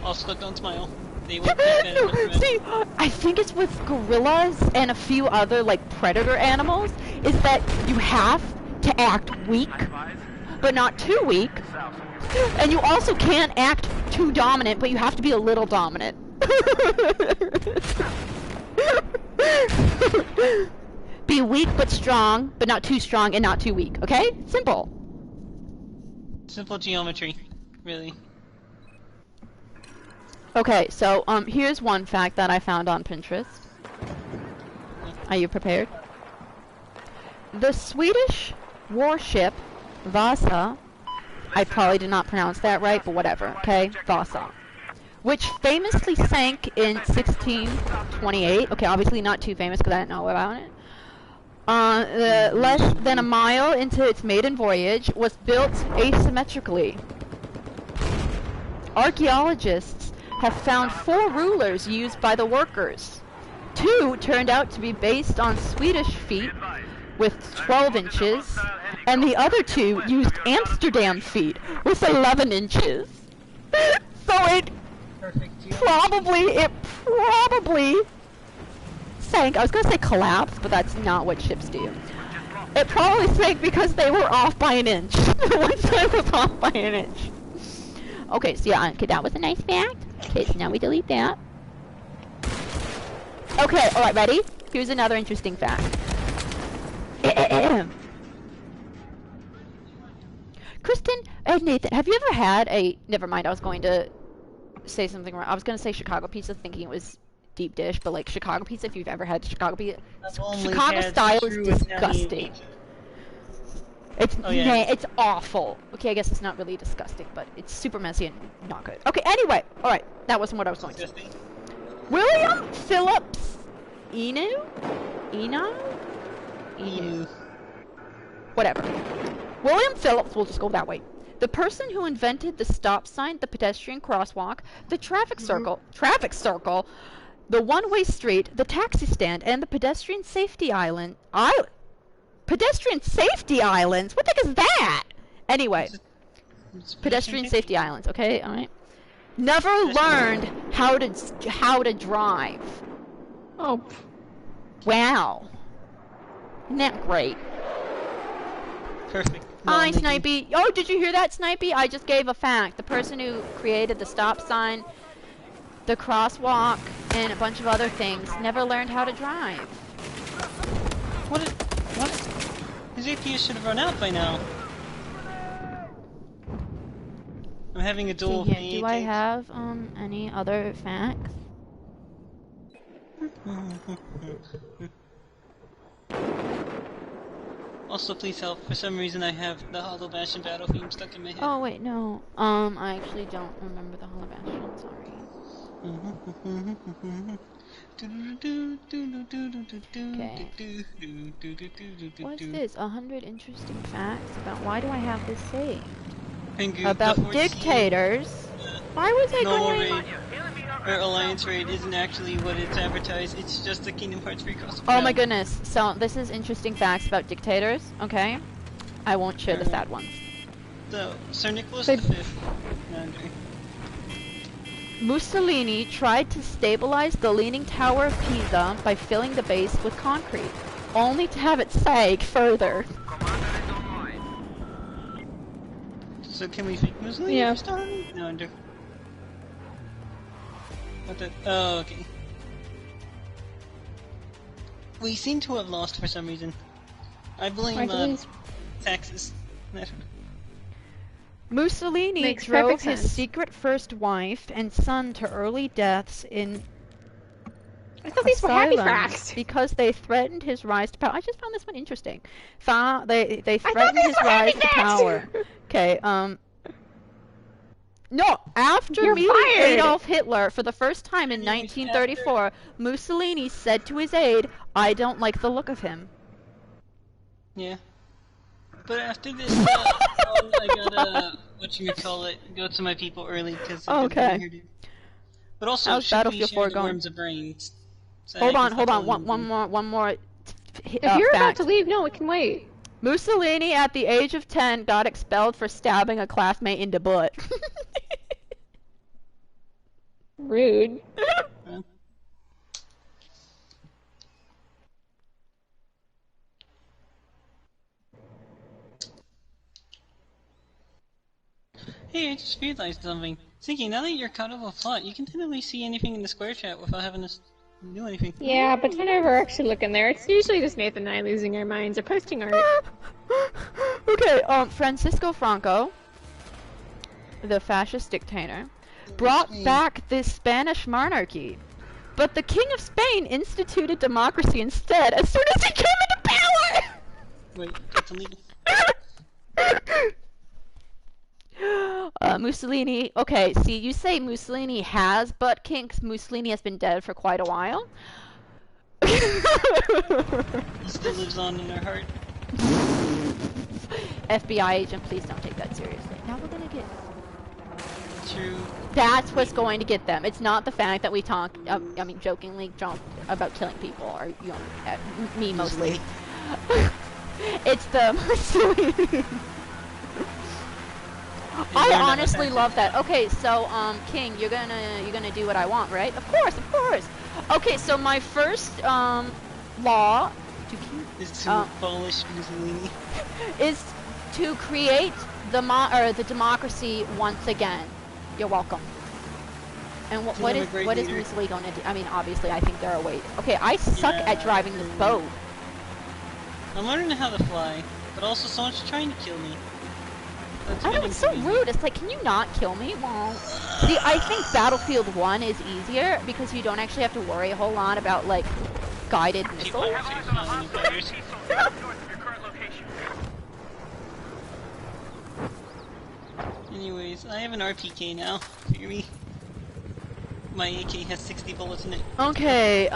Also, don't smile. They will take that. See, I think it's with gorillas and a few other like predator animals, is that you have to act weak, but not too weak, and you also can't act too dominant, but you have to be a little dominant. Be weak but strong, but not too strong and not too weak, okay? Simple. Simple geometry, really. Okay, so here's one fact that I found on Pinterest. Are you prepared? The Swedish warship Vasa, I probably did not pronounce that right, but whatever, okay? Vasa. Which famously sank in 1628. Okay, obviously not too famous because I didn't know about it. Less than a mile into its maiden voyage, was built asymmetrically. Archaeologists have found 4 rulers used by the workers. 2 turned out to be based on Swedish feet with 12 inches, and the other 2 used Amsterdam feet with 11 inches. So it probably sank. I was gonna say collapsed, but that's not what ships do. It probably sank because they were off by an inch. One side was off by an inch. Okay, so yeah, okay, that was a nice fact. Okay, so now we delete that. Okay, alright, ready? Here's another interesting fact. Kristen and Nathan, have you ever had a... Never mind, I was going to say something wrong. I was going to say Chicago pizza thinking it was deep dish, but like Chicago pizza, if you've ever had Chicago pizza, Chicago style is disgusting. It's it's awful. Okay, I guess it's not really disgusting, but it's super messy and not good. Okay, anyway, all right, that wasn't what I was going to say. William Phillips Inu, whatever. William Phillips, we'll just go that way. The person who invented the stop sign, the pedestrian crosswalk, the traffic circle, the one-way street, the taxi stand, and the pedestrian safety island. Pedestrian safety islands? What the heck is that? Anyway, pedestrian safety islands. Okay, all right. Never learned how to drive. Oh. Wow. Isn't that great? Perfect. Hi, Snipey. Oh, did you hear that, Snipey? I just gave a fact. The person who created the stop sign, the crosswalk, and a bunch of other things never learned how to drive. What? His APS should have run out by now. I'm having a dual Do I have any other facts? Also, please help. For some reason, I have the Hollow Bastion battle theme stuck in my head. Oh wait, no. I actually don't remember the Hollow Bastion. Sorry. Okay. What's this? 100 interesting facts about why do I have this saved? About dictators. Why was I going? Or Alliance Raid isn't actually what it's advertised. It's just a Kingdom Hearts 3 crossover. Oh my goodness. So this is interesting facts about dictators. Okay. I won't share the sad ones. So Sir Nicholas V. Mussolini tried to stabilize the Leaning Tower of Pisa by filling the base with concrete, only to have it sag further. So can we fake Mussolini? Yeah. No, under. What the? Oh, okay. We seem to have lost for some reason. I blame taxes. Mussolini Makes drove perfect his sense. secret first wife and son to early deaths in I thought these were happy asylums facts. because they threatened his rise to power. I just found this one interesting. They thought threatened these his were rise happy to facts. power. Okay, no, after You're meeting fired. Adolf Hitler for the first time in 1934, Mussolini said to his aide, "I don't like the look of him." Yeah. But after this, I gotta go to my people early because okay. But also, how's Battlefield 4 going? Worms of brains. So hold on. One more. If you're about to leave, no, we can wait. Mussolini, at the age of 10, got expelled for stabbing a classmate in the butt. Rude. Hey, I just realized something. Sinky, now that you're caught up a plot, you can technically see anything in the square chat without having to do anything. Yeah, but I never actually look in there. It's usually just Nathan and I losing our minds or posting art. Okay, Francisco Franco, the fascist dictator, brought back this Spanish monarchy, but the King of Spain instituted democracy instead as soon as he came into power! Wait, that's illegal. Mussolini, okay, see, you say Mussolini has butt kinks. Mussolini has been dead for quite a while. He still lives on in our heart. FBI agent, please don't take that seriously. Now we're gonna get... True. That's what's going to get them. It's not the fact that we talk, I mean, jokingly about killing people, or, you know, me mostly. It's the Mussolini. I honestly love that. Okay, so King, you're gonna do what I want, right? Of course. Okay, so my first law is to abolish Mussolini. Is to create the democracy once again. You're welcome. And what is Mussolini going to do? I mean, obviously, I think there are ways. Okay, I suck at driving the boat. I'm learning how to fly, but also someone's trying to kill me. I know, it's so rude. It's like, can you not kill me? Well, see, I think Battlefield 1 is easier because you don't actually have to worry a whole lot about, like, guided missiles. Anyways, I have an RPK now. Hear me? My AK has 60 bullets in it. Okay,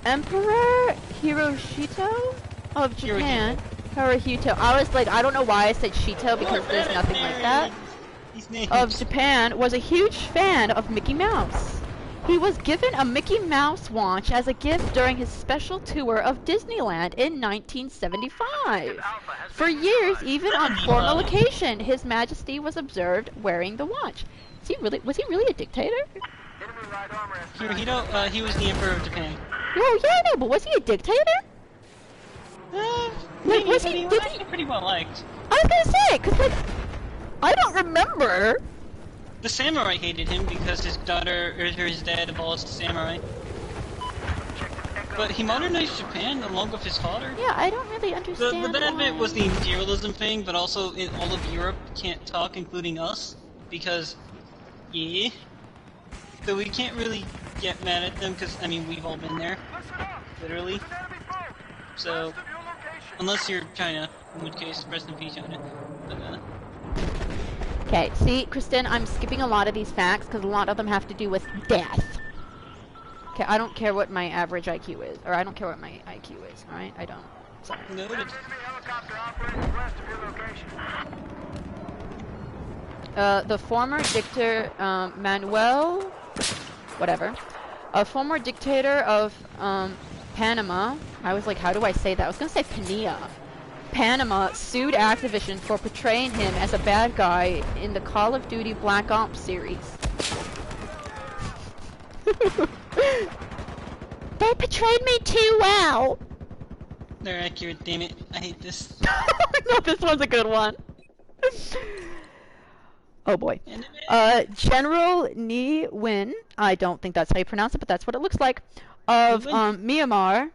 Emperor Hirohito of Japan. Hirohito. I was like, I don't know why I said Shito because there's nothing like that. Of Japan was a huge fan of Mickey Mouse. He was given a Mickey Mouse watch as a gift during his special tour of Disneyland in 1975. For years, even on formal occasion, His Majesty was observed wearing the watch. Was he really a dictator? Hirohito, he was the Emperor of Japan. Oh yeah, no, but was he a dictator? Like, was he pretty well liked? I was gonna say, cause like, I don't remember. The samurai hated him because his dad abolished the samurai. But he modernized Japan along with his father. Yeah, I don't really understand. The bad bit was the imperialism thing, but also in all of Europe can't talk, including us, because yeah. So we can't really get mad at them because I mean we've all been there, literally. So. Unless you're China, in which case, rest in peace, China. Okay, see, Kristen, I'm skipping a lot of these facts because a lot of them have to do with death. Okay, I don't care what my average IQ is, or I don't care what my IQ is, alright? I don't. Sorry. Noted. The former dictator, Manuel... whatever. A former dictator of, Panama, I was like, how do I say that? I was gonna say Panama sued Activision for portraying him as a bad guy in the Call of Duty Black Ops series. They portrayed me too well! They're accurate, damn it. I hate this. No, this one's a good one. Oh boy. General Ni Win, I don't think that's how you pronounce it, but that's what it looks like, of Myanmar,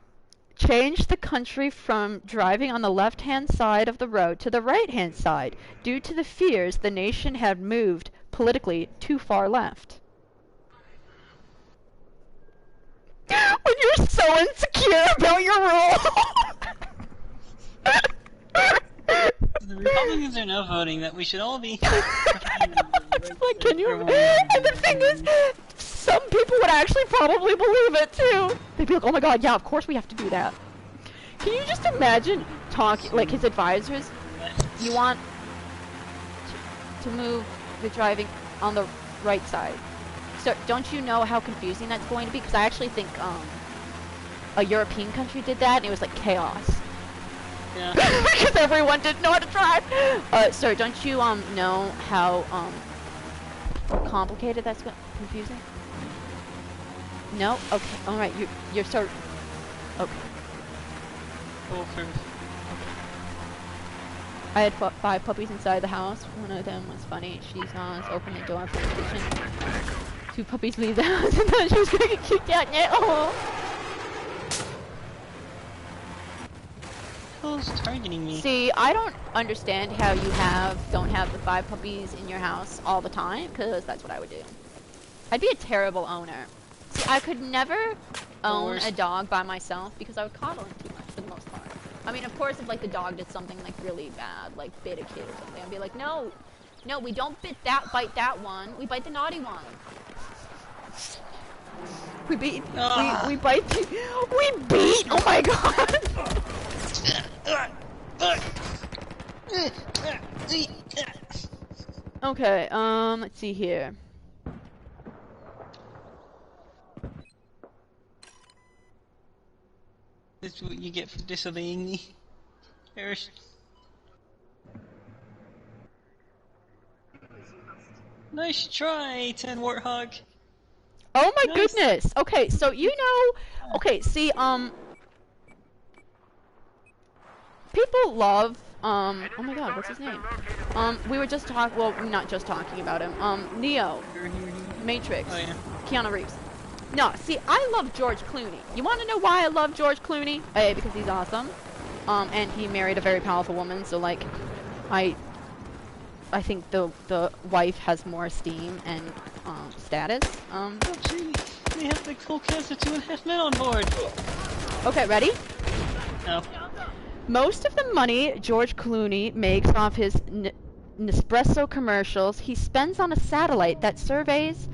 changed the country from driving on the left-hand side of the road to the right-hand side due to the fears the nation had moved politically too far left. When you're so insecure about your role! The Republicans are now voting that we should all be... Like, can you... And the thing is, some people would actually probably believe it, too. They'd be like, oh my god, yeah, of course we have to do that. Can you just imagine talking, like, his advisors? you want to move the driving on the right side. So don't you know how confusing that's going to be? Because I actually think a European country did that, and it was like chaos. Yeah. Because everyone didn't know how to drive. Sir, don't you know how complicated that's confusing? No? Okay. All right. You're so okay. Foolproof. I had 5 puppies inside the house. One of them was funny. She's opened the door for the kitchen. 2 puppies leave the house, and then she was gonna get kicked out. Oh. Who's targeting me? See, I don't understand how you don't have the 5 puppies in your house all the time, because that's what I would do. I'd be a terrible owner. See, I could never own a dog by myself because I would coddle him too much for the most part. I mean, of course, if like the dog did something like really bad, like bit a kid or something, I'd be like, no, we don't bite that one. We bite the naughty one. We beat. We bite. We beat. Oh my god. Okay. Let's see here. That's what you get for disobeying me, Harris. Nice try, 10 Warthog. Oh my Nice. goodness. Okay, so you know. Okay, see, people love. Oh my god, what's his name? We were just talking. Well, we're not just talking about him. Neo, Matrix, Oh yeah. Keanu Reeves. No, see, I love George Clooney. You want to know why I love George Clooney? A, because he's awesome. And he married a very powerful woman, so like, I think the wife has more esteem and status. Oh gee, they have the full cast of 2.5 Men on board. Okay, ready? No. Most of the money George Clooney makes off his Nespresso commercials, he spends on a satellite that surveils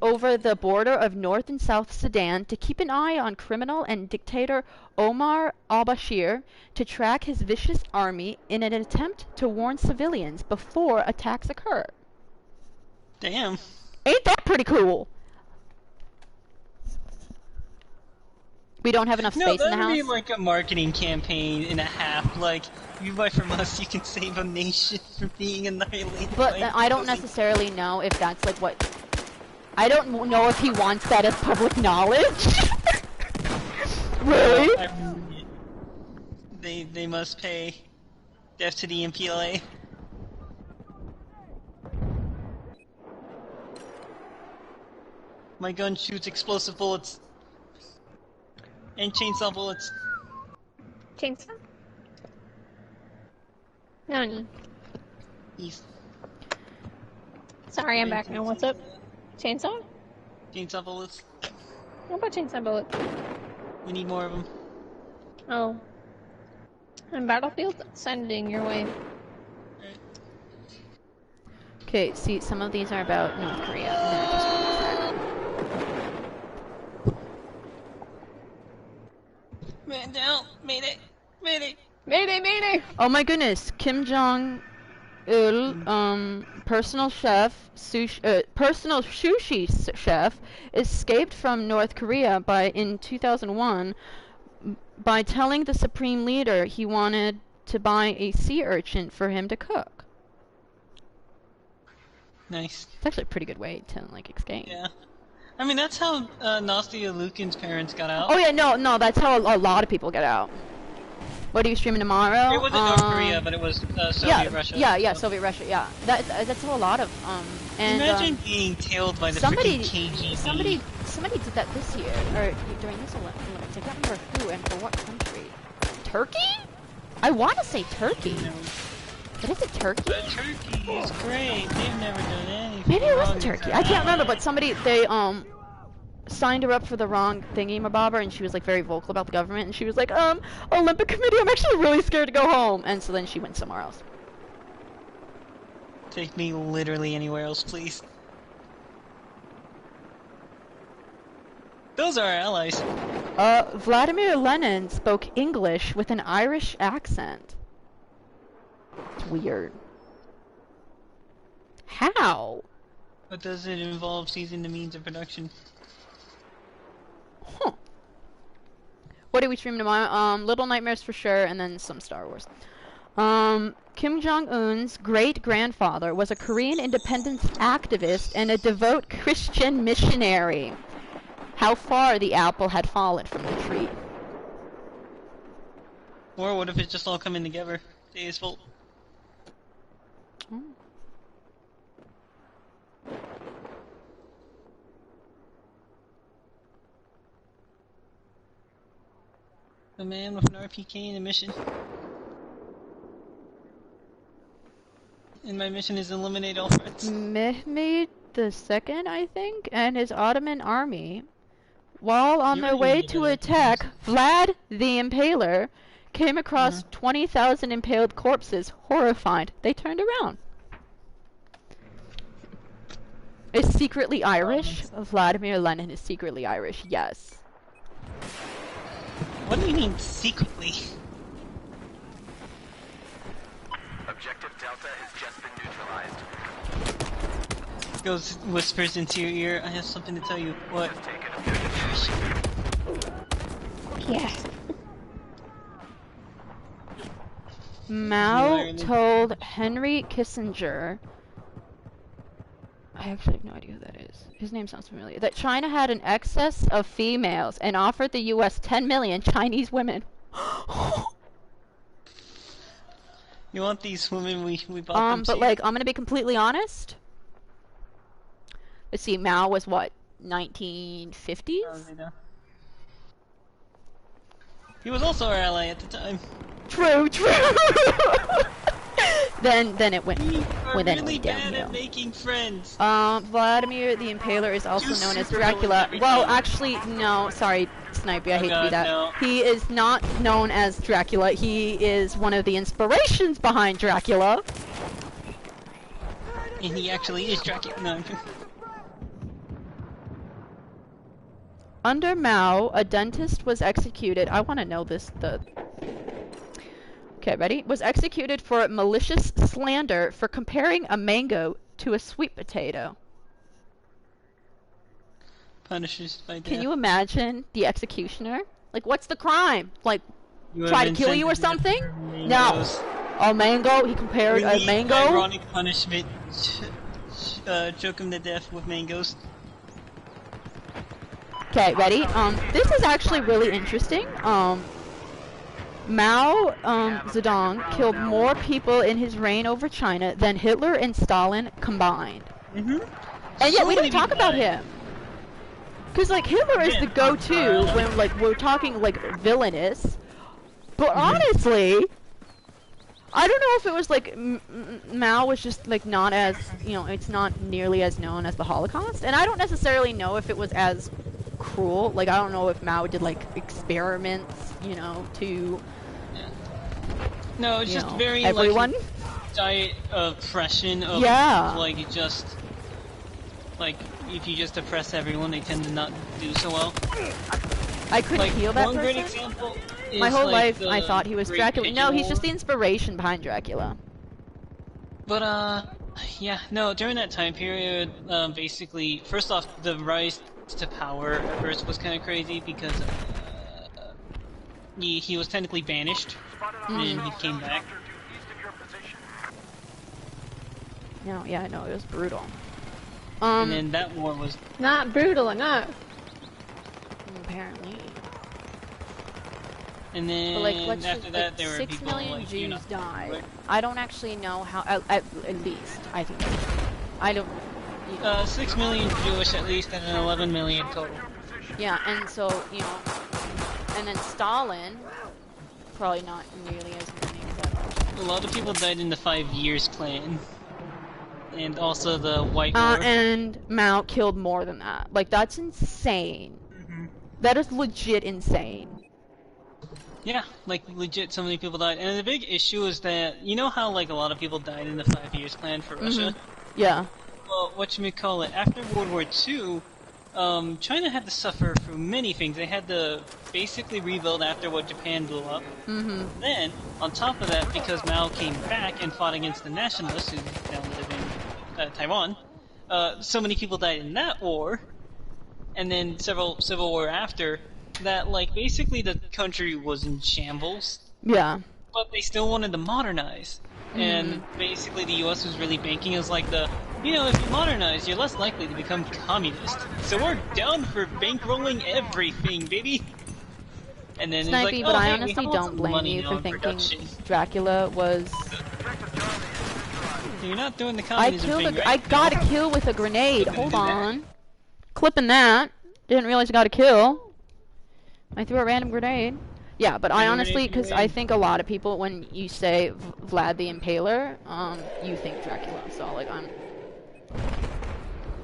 over the border of North and South Sudan to keep an eye on criminal and dictator Omar al-Bashir, to track his vicious army in an attempt to warn civilians before attacks occur. Damn. Ain't that pretty cool? We don't have enough space in the house. No, that'd be like a marketing campaign and a half. Like, you buy from us, you can save a nation from being annihilated. But I don't necessarily know if that's like what. I don't know if he wants that as public knowledge. Really? They must pay death to the MPLA. My gun shoots explosive bullets. And chainsaw bullets. Chainsaw? Nani? He's Sorry, I'm back now. What's up? Chainsaw? chainsaw bullets. What about chainsaw bullets? We need more of them. Oh. And Battlefield? Sending your way. Okay, see, some of these are about North Korea. And they're just really sad. Man down! Mayday! Mayday! Mayday, mayday! Oh my goodness, Kim Jong-il, personal sushi chef, escaped from North Korea in 2001 by telling the supreme leader he wanted to buy a sea urchin for him to cook. Nice. It's actually a pretty good way to like escape. Yeah. I mean, that's how Nastia Lukin's parents got out. Oh yeah, no, that's how a lot of people get out. What are you streaming tomorrow? It wasn't North Korea, but it was Soviet Russia. Yeah, so. Soviet Russia. Yeah, that's how a lot of and Imagine being tailed by the freaking KGB. Somebody did that this year or during this Olympics. I can't remember who and for what country. Turkey? I want to say Turkey. But is it Turkey? But Turkey is great. They've never done anything. Maybe it wrong wasn't in Turkey. their I can't remember. lives. But somebody signed her up for the wrong thingy-mabobber, and she was like very vocal about the government, and she was like, Olympic Committee, I'm actually really scared to go home, and so then she went somewhere else. Take me literally anywhere else, please. Those are our allies. Vladimir Lenin spoke English with an Irish accent. That's weird. How? But does it involve seizing the means of production? Huh. What did we stream tomorrow? Little Nightmares for sure, and then some Star Wars. Kim Jong-un's great-grandfather was a Korean independence activist and a devout Christian missionary. How far the apple had fallen from the tree. Or what if it's just all coming together? It's full. A man with an RPK and a mission. And my mission is eliminate all threats. Mehmed II, I think, and his Ottoman army, while on their way to attack Vlad the Impaler, came across 20,000 impaled corpses. Horrified, they turned around. Is secretly Irish? Vladimir Lenin is secretly Irish, yes. What do you mean, secretly? Objective Delta has just been neutralized. Goes, whispers into your ear, I have something to tell you. What? Yeah. Mao told Henry Kissinger, I actually have no idea who that is. His name sounds familiar. That China had an excess of females and offered the U.S. 10 million Chinese women. You want these women? We bought them. But like, I'm gonna be completely honest. Let's see, Mao was what, 1950s? He was also our ally at the time. True. then it went really bad downhill. at making friends. Vladimir the Impaler is also known as Dracula. Well, actually, no, sorry, Snipey, I hate to be that. No. He is not known as Dracula. He is one of the inspirations behind Dracula. And he actually is Dracula. No. Under Mao, a dentist was executed. I want to know this. Okay, ready? Was executed for malicious slander for comparing a mango to a sweet potato. Punishes by death. Can you imagine the executioner? Like, what's the crime? Like, You try have to been kill you or sent to death something? for No. mangoes. A mango? He compared We a need mango? ironic punishment. Choke him to death with mangoes. Okay, ready? This is actually really interesting. Mao Zedong killed more people in his reign over China than Hitler and Stalin combined. And yet So we many don't talk people about died. him. Cause like Hitler is the go-to when like we're talking like villainous. But honestly, I don't know if it was like Mao was just like not as, you know, it's not nearly as known as the Holocaust, and I don't necessarily know if it was as cruel. Like I don't know if Mao did like experiments, you know, to No, it's just very everyone. like diet oppression of like just like if you just oppress everyone, they tend to not do so well. I couldn't Like heal that one person. great example is My whole like life I thought he was Great Dracula. No, he's Pigeon just the War. inspiration behind Dracula. But yeah, no, during that time period, basically, first off, the rise to power at first was kind of crazy because he was technically banished, and he came back. No, yeah, no, it was brutal. And then that war was Not brutal enough. Apparently. and then But like, let's after just, that, like, there were 6 people million like Jews you know, died. like- I don't actually know how. At least I think. I don't. 6 million Jewish at least, and then 11 million total. Yeah, and so and then Stalin, probably not nearly as many. But, A lot of people died in the 5 Years Plan, and also the White War. and Mao killed more than that. Like that's insane. That is legit insane. Yeah, like legit, so many people died. And the big issue is that you know how like a lot of people died in the 5 Years Plan for Russia. Yeah. Well, whatchamacallit, after World War II, China had to suffer through many things. They had to basically rebuild after what Japan blew up. Then, on top of that, because Mao came back and fought against the nationalists who now live in Taiwan, so many people died in that war, and then several civil war after, that, like, basically the country was in shambles. Yeah. But they still wanted to modernize. And basically the US was really banking as like the, you know, if you modernize, you're less likely to become communist. So we're down for bankrolling everything, baby! And then Snipey, it's like, but oh, I hey, honestly don't blame you for thinking production. Dracula was... You're not doing the communism thing, right? I got a kill with a grenade. Hold on. Clipping that. Didn't realize I got a kill. I threw a random grenade. Yeah, but I honestly, because I think a lot of people, when you say Vlad the Impaler, you think Dracula. So, like, I'm...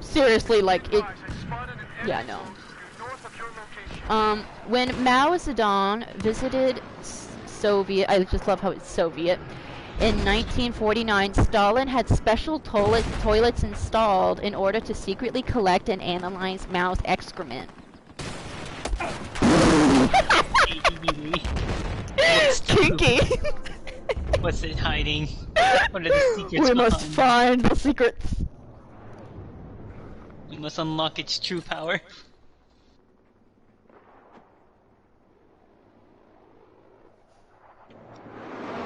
Seriously, like, it... Yeah, no. When Mao Zedong visited Soviet... I just love how it's Soviet. In 1949, Stalin had special toilets installed in order to secretly collect and analyze Mao's excrement. Kinky. What's it hiding? What are the secrets We must find the secrets. We must unlock its true power.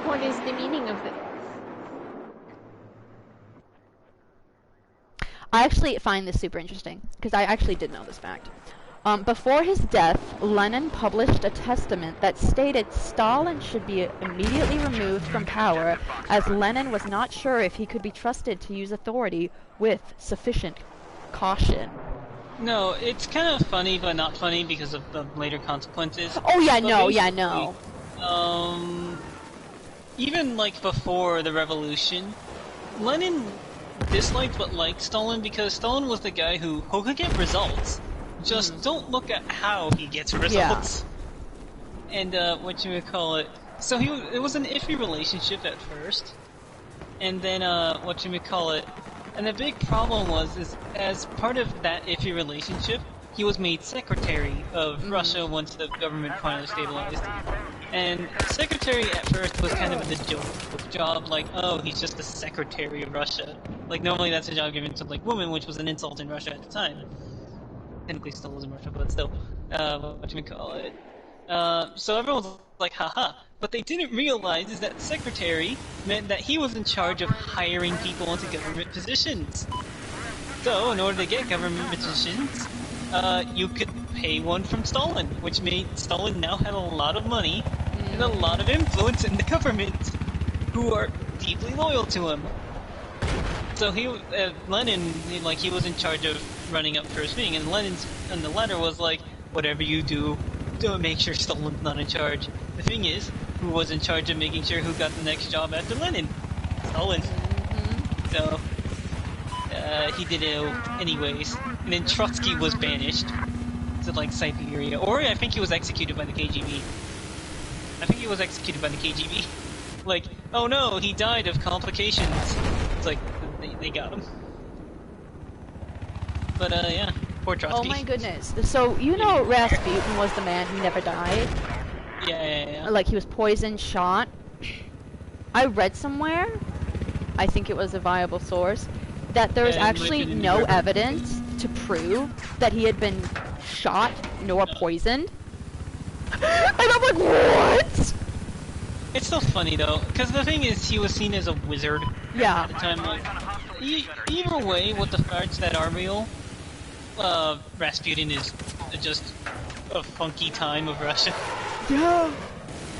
What is the meaning of it? I actually find this super interesting, because I actually did know this fact. Before his death, Lenin published a testament that stated Stalin should be immediately removed from power, as Lenin was not sure if he could be trusted to use authority with sufficient caution. No, it's kind of funny, but not funny because of the later consequences. Oh yeah, but no, yeah, no. Even like before the revolution, Lenin disliked but liked Stalin because Stalin was the guy who could get results. Just don't look at how he gets results. Yeah. And whatchamacallit. So it was an iffy relationship at first. And then whatchamacallit. And the big problem is as part of that iffy relationship, he was made secretary of Russia once the government finally stabilized. And secretary at first was kind of the joke job, like, oh, he's just the secretary of Russia. Like, normally that's a job given to, like, women, which was an insult in Russia at the time. Technically still was in Russia, but still, whatchamacallit. So everyone was like, haha. But they didn't realize is that secretary meant that he was in charge of hiring people into government positions. So, in order to get government positions, you could pay one from Stalin, which made Stalin now had a lot of money and a lot of influence in the government, who are deeply loyal to him. So Lenin, like, he was in charge of running up first thing, and Lenin's and the letter was like, whatever you do, don't make sure Stalin's not in charge. The thing is, who was in charge of making sure who got the next job after Lenin? Stalin. So, he did it anyways. And then Trotsky was banished to, like, Siberia. Or I think he was executed by the KGB. I think he was executed by the KGB. Like, oh no, he died of complications. It's like, they got him. But, yeah, poor Trotsky. Oh my goodness. So, you know Rasputin was the man who never died? Yeah. Like, he was poisoned, shot. I read somewhere, I think it was a viable source, that there was actually no evidence to prove that he had been shot nor poisoned. And I'm like, what? It's so funny though, because the thing is, he was seen as a wizard at the time. Like, either way, with the parts that are real, Rasputin is just a funky time of Russia. Yeah.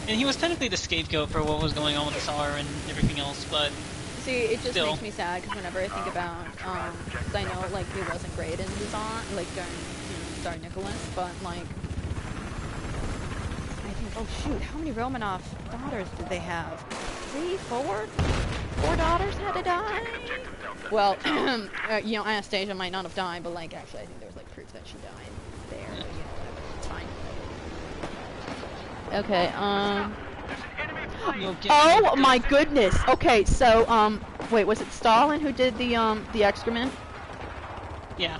And he was technically the scapegoat for what was going on with the Tsar and everything else, but see, it just makes me sad because whenever I think about, because I know like it wasn't great in the Tsar, like during Tsar Nicholas, but like. Oh shoot, how many Romanov daughters did they have? 3, 4? 4 daughters had to die? Well, you know, Anastasia might not have died, but like, actually I think there was like proof that she died there, but, you know, it's fine. Okay, oh my goodness! Okay, so, wait, was it Stalin who did the excrement? Yeah.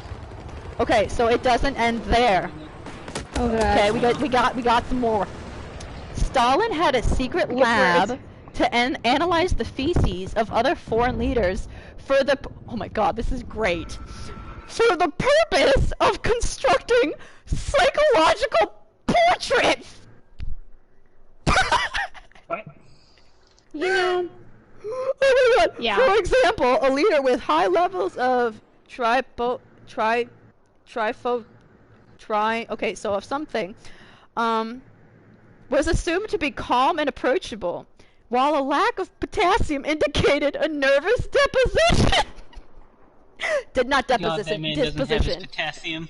Okay, so it doesn't end there. Oh god. Okay, we got some more. Stalin had a secret lab to analyze the feces of other foreign leaders for the oh my god, this is great. For the purpose of constructing psychological portraits. What? You know. Oh my god. Yeah. For example, a leader with high levels of okay, so of something, was assumed to be calm and approachable, while a lack of potassium indicated a nervous deposition. Did not deposition, disposition. Potassium.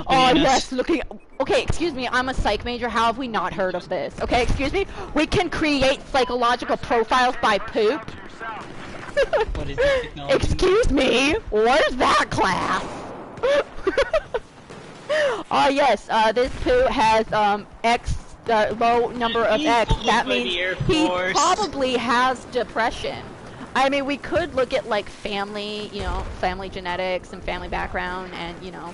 Oh yes, looking. Okay, excuse me, I'm a psych major. How have we not heard of this? Okay, excuse me. We can create psychological profiles by poop. What is this technology? Excuse me, where's that class? Oh yes, this poo has X low number of X. That means he probably has depression. I mean, we could look at like family, you know, family genetics and family background, and you know,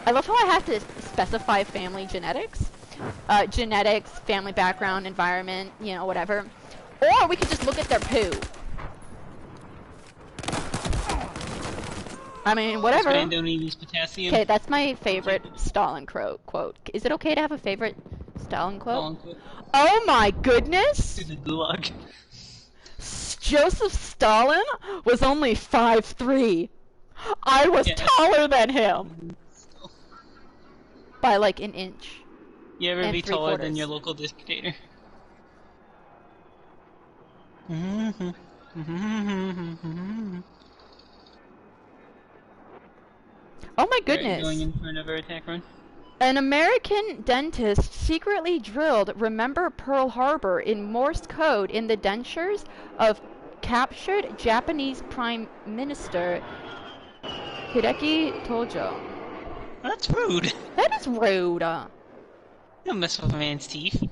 I love how I have to specify family genetics, genetics, family background, environment, you know, whatever. Or we could just look at their poo. I mean, whatever. Don't use potassium. Okay, that's my favorite Stalin quote. Is it okay to have a favorite Stalin quote? Oh my goodness! To the gulag. Joseph Stalin was only 5'3". I was taller than him by like an inch. You ever be taller than your local dictator? Oh my goodness! Going in for another attack run. An American dentist secretly drilled "Remember Pearl Harbor" in Morse code in the dentures of captured Japanese Prime Minister Hideki Tojo. That's rude. That is rude. Don't mess with a man's teeth.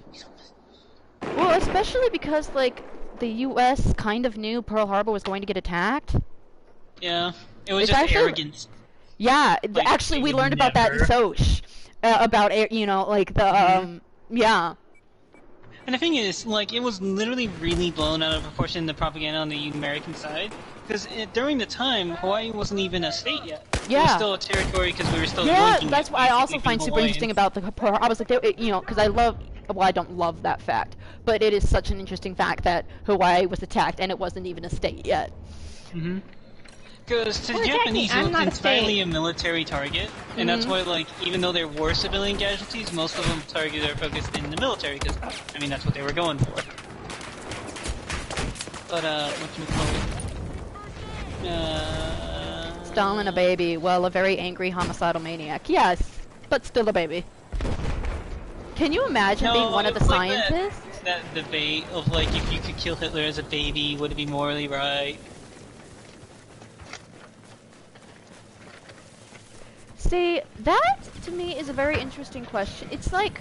Well, especially because like the U.S. kind of knew Pearl Harbor was going to get attacked. Yeah, it was It's just actually, arrogance. Yeah, Like, actually, we learned about that in Soch. About, you know, like the, yeah. And the thing is, like, it was literally really blown out of proportion, the propaganda on the American side. Because during the time, Hawaii wasn't even a state yet. Yeah. It was still a territory because we were still Yeah, linking that's it, what I also basically, find from super Hawaiians. interesting about the Pearl Harbor. I was like, you know, because I love, well, I don't love that fact, but it is such an interesting fact that Hawaii was attacked and it wasn't even a state yet. Mm-hmm. Because to the Well, Japanese, I'm it was not a entirely state. a military target, and that's why, like, even though there were civilian casualties, most of them targeted or focused in the military, because, I mean, that's what they were going for. But, whatchamacallit? Stalin a baby, well, a very angry homicidal maniac. Yes, but still a baby. Can you imagine being one of the it's like scientists? that debate of, like, if you could kill Hitler as a baby, would it be morally right? See, that to me is a very interesting question. It's like,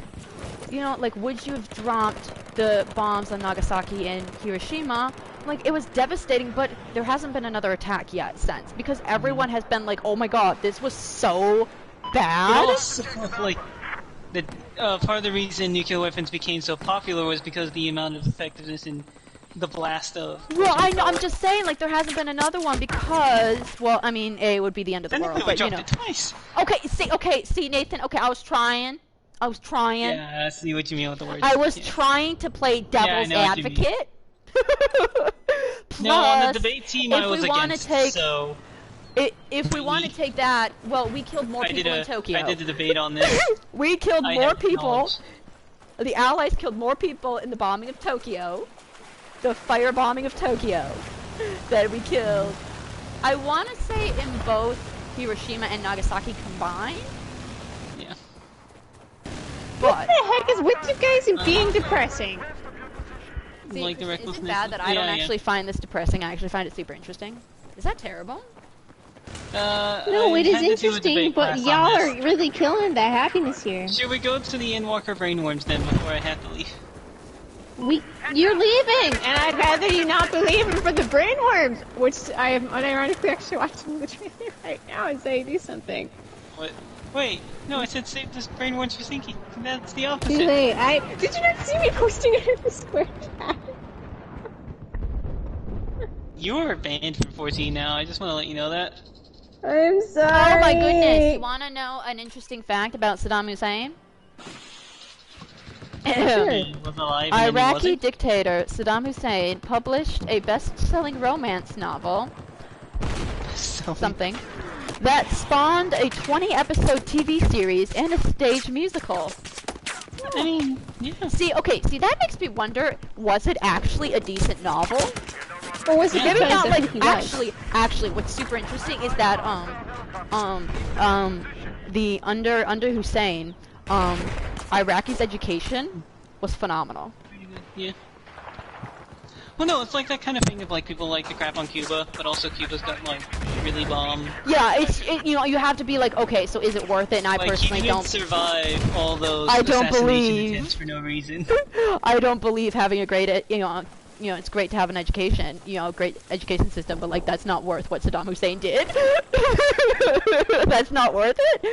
you know, like, would you have dropped the bombs on Nagasaki and Hiroshima? Like, it was devastating, but there hasn't been another attack yet since, because everyone has been like, oh my god, this was so bad. But also, like, the part of the reason nuclear weapons became so popular was because of the amount of effectiveness in the blast of... Well, I know, I'm just saying, like, there hasn't been another one because, well, I mean, A would be the end of the world, but, you know. It twice. Okay, see, Nathan, okay, I was trying. Yeah, I see what you mean with the words. I was trying to play devil's advocate. Plus, no, on the debate team I was against, so... If we want to take that, well, we killed more people in Tokyo. I did the debate on this. We killed more people. The Allies killed more people in the bombing of Tokyo. The firebombing of Tokyo that we killed. I want to say in both Hiroshima and Nagasaki combined. Yeah. What the heck is with you guys and being depressing? See, like the is it recklessness. bad that I don't actually find this depressing? I actually find it super interesting. Is that terrible? No, it is interesting, but y'all are really killing that happiness here. Should we go to the Endwalker Brainworms then before I have to leave? You're leaving, and I'd rather you not be leaving for the brainworms, which I am unironically actually watching the trailer right now and say do something. What? Wait, no, I said save this brainworms for Sinky. That's the opposite. Too late. Did you not see me posting it in the square chat? You're banned from 14 now. I just want to let you know that. I'm sorry. Oh my goodness! You want to know an interesting fact about Saddam Hussein? He was alive and then he Iraqi wasn't? dictator Saddam Hussein published a best-selling romance novel, something, that spawned a 20-episode TV series and a stage musical. I mean, yeah. See, that makes me wonder, was it actually a decent novel? Or was it Maybe because not, of who like, he was? actually, what's super interesting is that, the under Hussein, Iraqi's education was phenomenal. Pretty good, yeah. Well, no, it's like that kind of thing of like people like to crap on Cuba, but also Cuba's got like really bomb. Yeah, you know, you have to be like, okay, so is it worth it? And I Like, personally he don't didn't survive all those I don't assassination believe- attempts for no reason. I don't believe having a great, you know, it's great to have an education, you know, a great education system, but like that's not worth what Saddam Hussein did. That's not worth it.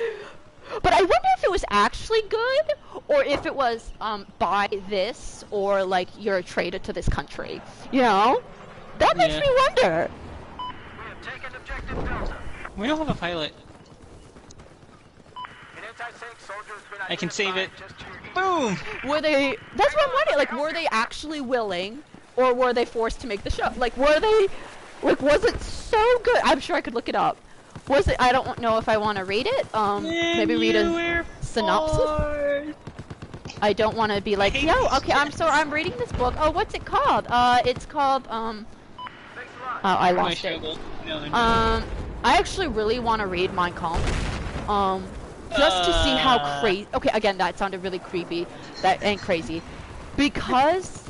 But I wonder if it was actually good, or if it was, buy this, or like you're a traitor to this country. You know? That makes me wonder. We have taken objective Delta. We don't have a pilot. An anti-tank soldier has been I can save it. identified just to your east. Boom! Were they, that's what I'm wondering, like, were they actually willing, or were they forced to make the show? Like, were they, like, was it so good? I'm sure I could look it up. Was it, I don't know if I want to read it, maybe read a synopsis? I don't want to be like, yo, okay, I'm reading this book. Oh, what's it called? It's called, oh, I lost it. I actually really want to read Mein Kampf. Just to see how crazy, okay, again, that sounded really creepy, and crazy. Because,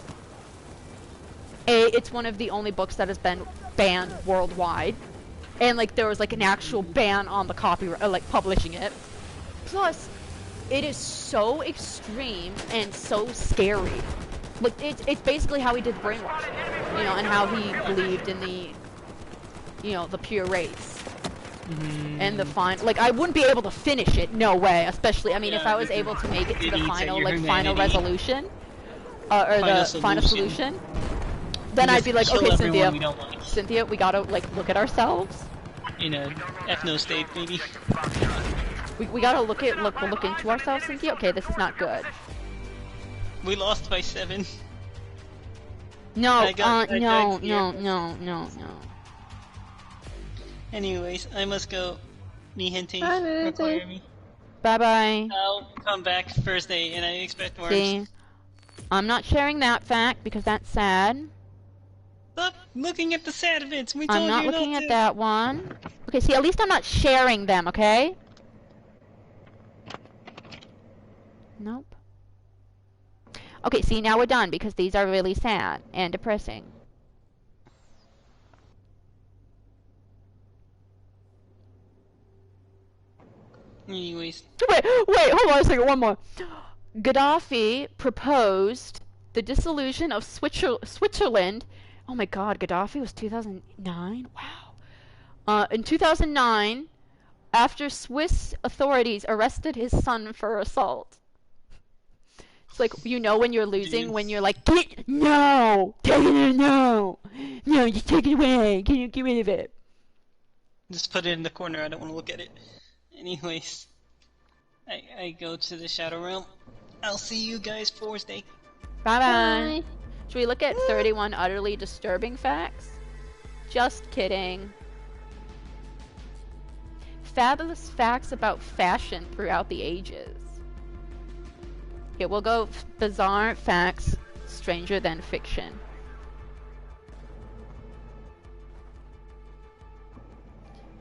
it's one of the only books that has been banned worldwide. And, like, there was, like, an actual ban on the copyright, like, publishing it. Plus, it is so extreme and so scary. Like, it's basically how he did brainwashing, you know, and how he believed in the, you know, the pure race. And the like, I wouldn't be able to finish it, no way, especially, I mean, if I was able to make it to the final, like, final resolution, or the final solution, then I'd be like, okay, Cynthia, we gotta, like, look at ourselves. In a ethno state, maybe. We gotta look into ourselves, Cynthia. Okay, this is not good. We lost by 7. No, no. No. Anyways, I must go. Mi gente Bye, require me. Bye-bye. I'll come back Thursday, and I expect worms. See, I'm not sharing that fact because that's sad. Stop looking at the sad events. We told I'm you not not looking to. at that one. Okay, see, at least I'm not sharing them, okay? Nope. Okay, see, now we're done because these are really sad and depressing. Anyways. Wait, hold on a second, one more. Gaddafi proposed the dissolution of Switzerland. Oh my god, Gaddafi was 2009? Wow. In 2009, after Swiss authorities arrested his son for assault. It's like, you know when you're losing, when you're like, no! Take it, no! No, just take it away! Can you get rid of it? Just put it in the corner, I don't want to look at it. Anyways. I go to the Shadow Realm. I'll see you guys Thursday. Bye-bye! Should we look at 31 utterly disturbing facts? Just kidding. Fabulous facts about fashion throughout the ages. Okay, we'll go bizarre facts stranger than fiction.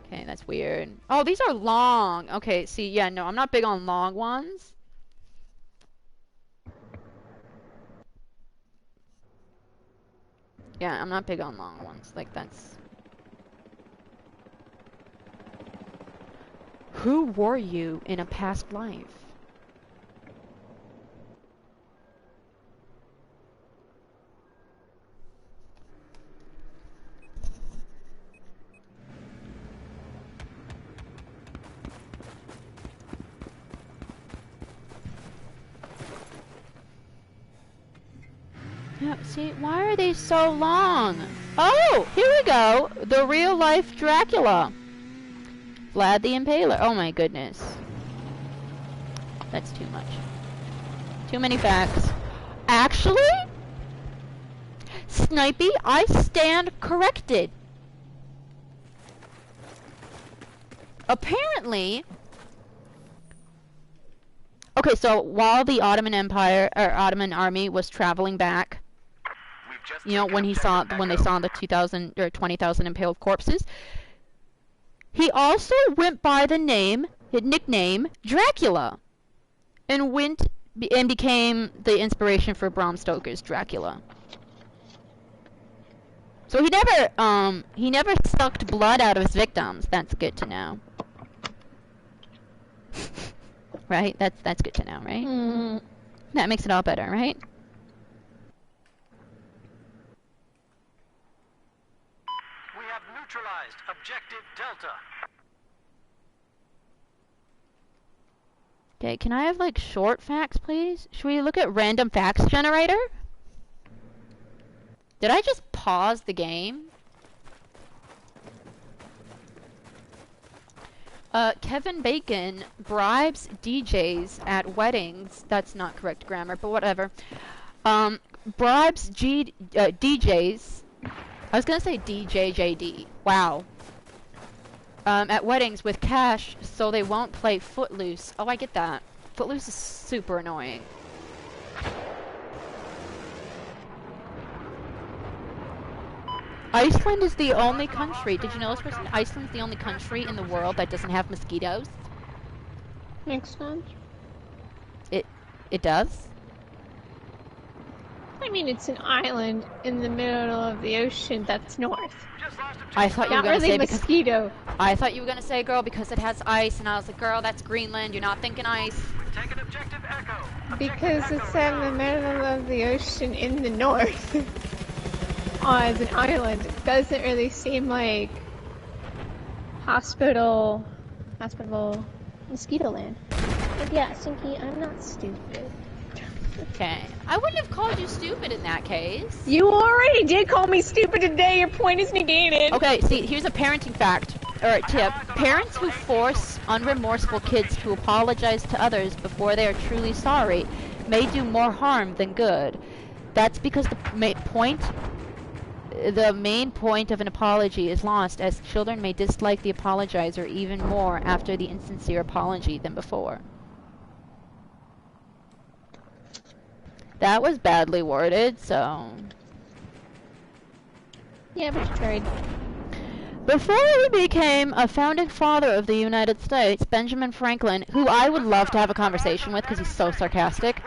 Okay, that's weird. Oh, these are long! Okay, see, yeah, no, I'm not big on long ones. Yeah, I'm not big on long ones. Like, that's... Who were you in a past life? No, see, why are they so long? Oh, here we go. The real life Dracula. Vlad the Impaler. Oh my goodness. That's too much. Too many facts. Actually, Snipey, I stand corrected. Apparently, okay, so while the Ottoman Empire or Ottoman army was traveling back, you know, when they saw the 2,000 or 20,000 impaled corpses, he also went by the nickname Dracula, and became the inspiration for Bram Stoker's Dracula. So he never sucked blood out of his victims. That's good to know. Right? That's good to know, right? Mm. That makes it all better, right? We have neutralized Objective Delta. Okay, can I have like short facts, please? Should we look at random facts generator? Did I just pause the game? Kevin Bacon bribes DJs at weddings. That's not correct grammar, but whatever. Bribes DJs. I was gonna say DJJD. Wow. At weddings with cash so they won't play Footloose. Oh, I get that. Footloose is super annoying. Iceland is the only country. Did you know this person? Iceland's the only country in the world that doesn't have mosquitoes. Makes sense. It does? I mean, it's an island in the middle of the ocean that's north. I thought you were Not gonna really say mosquito. I thought you were gonna say, girl, because it has ice, and I was like, girl, that's Greenland. You're not thinking ice. Take an Objective Echo. Because it's in the middle of the ocean in the north. As an island, it doesn't really seem like hospital mosquito land. But yeah, Sinky, I'm not stupid. Okay. I wouldn't have called you stupid in that case. You already did call me stupid today. Your point is negated. Okay, see, here's a parenting fact, or a tip. Parents who force unremorseful kids to apologize to others before they are truly sorry may do more harm than good. That's because the main point of an apology is lost, as children may dislike the apologizer even more after the insincere apology than before. That was badly worded, so... Yeah, but you tried. Before he became a founding father of the United States, Benjamin Franklin, who I would love to have a conversation with because he's so sarcastic,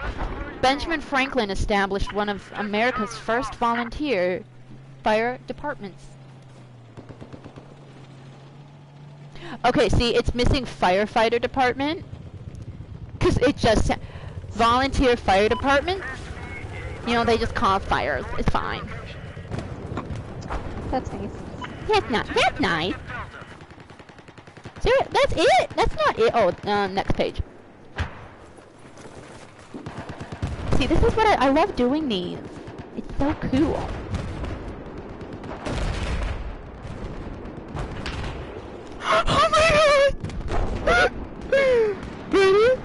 Benjamin Franklin established one of America's first volunteer fire departments. Okay, see, it's missing firefighter department, because it just... volunteer fire department, you know, they just call fires. It's fine. That's nice. That's nice. Seriously, that's it? That's not it. Oh, next page. See, this is what I love doing these. It's so cool. Oh my god! Really?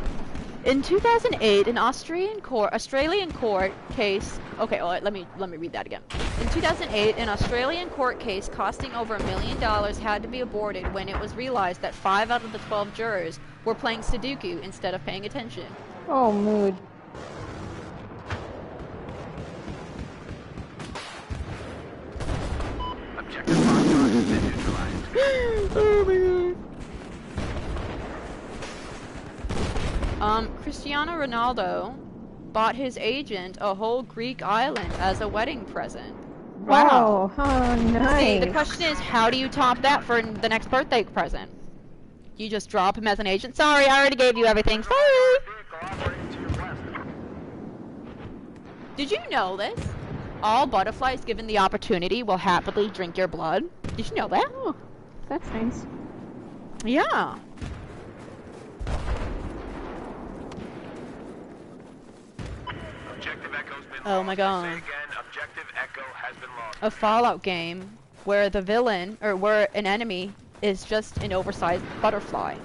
In 2008, an Australian court case. Okay, well, let me read that again. In 2008, an Australian court case costing over $1 million had to be aborted when it was realized that 5 out of the 12 jurors were playing Sudoku instead of paying attention. Oh, mood. Objective Foxtrot has been neutralized. Oh my god. Cristiano Ronaldo bought his agent a whole Greek island as a wedding present. Wow. Oh, nice. See, the question is, how do you top that for the next birthday present? You just drop him as an agent? Sorry, I already gave you everything. Sorry! Did you know this? All butterflies given the opportunity will happily drink your blood. Did you know that? Oh, that's nice. Yeah. Oh my god. a Fallout game where the villain, or where an enemy is just an oversized butterfly.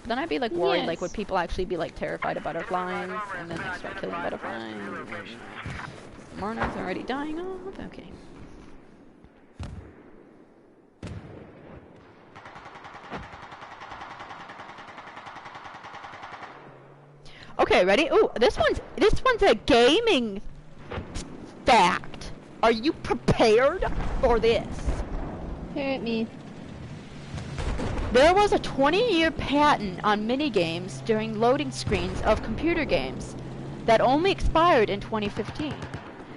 But then I'd be like worried, like would people actually be like terrified of butterflies and then like start killing butterflies? Marna's already dying off? Okay. Okay, ready? Ooh, this one's a gaming fact. Are you prepared for this? Hit me. There was a 20-year patent on minigames during loading screens of computer games that only expired in 2015.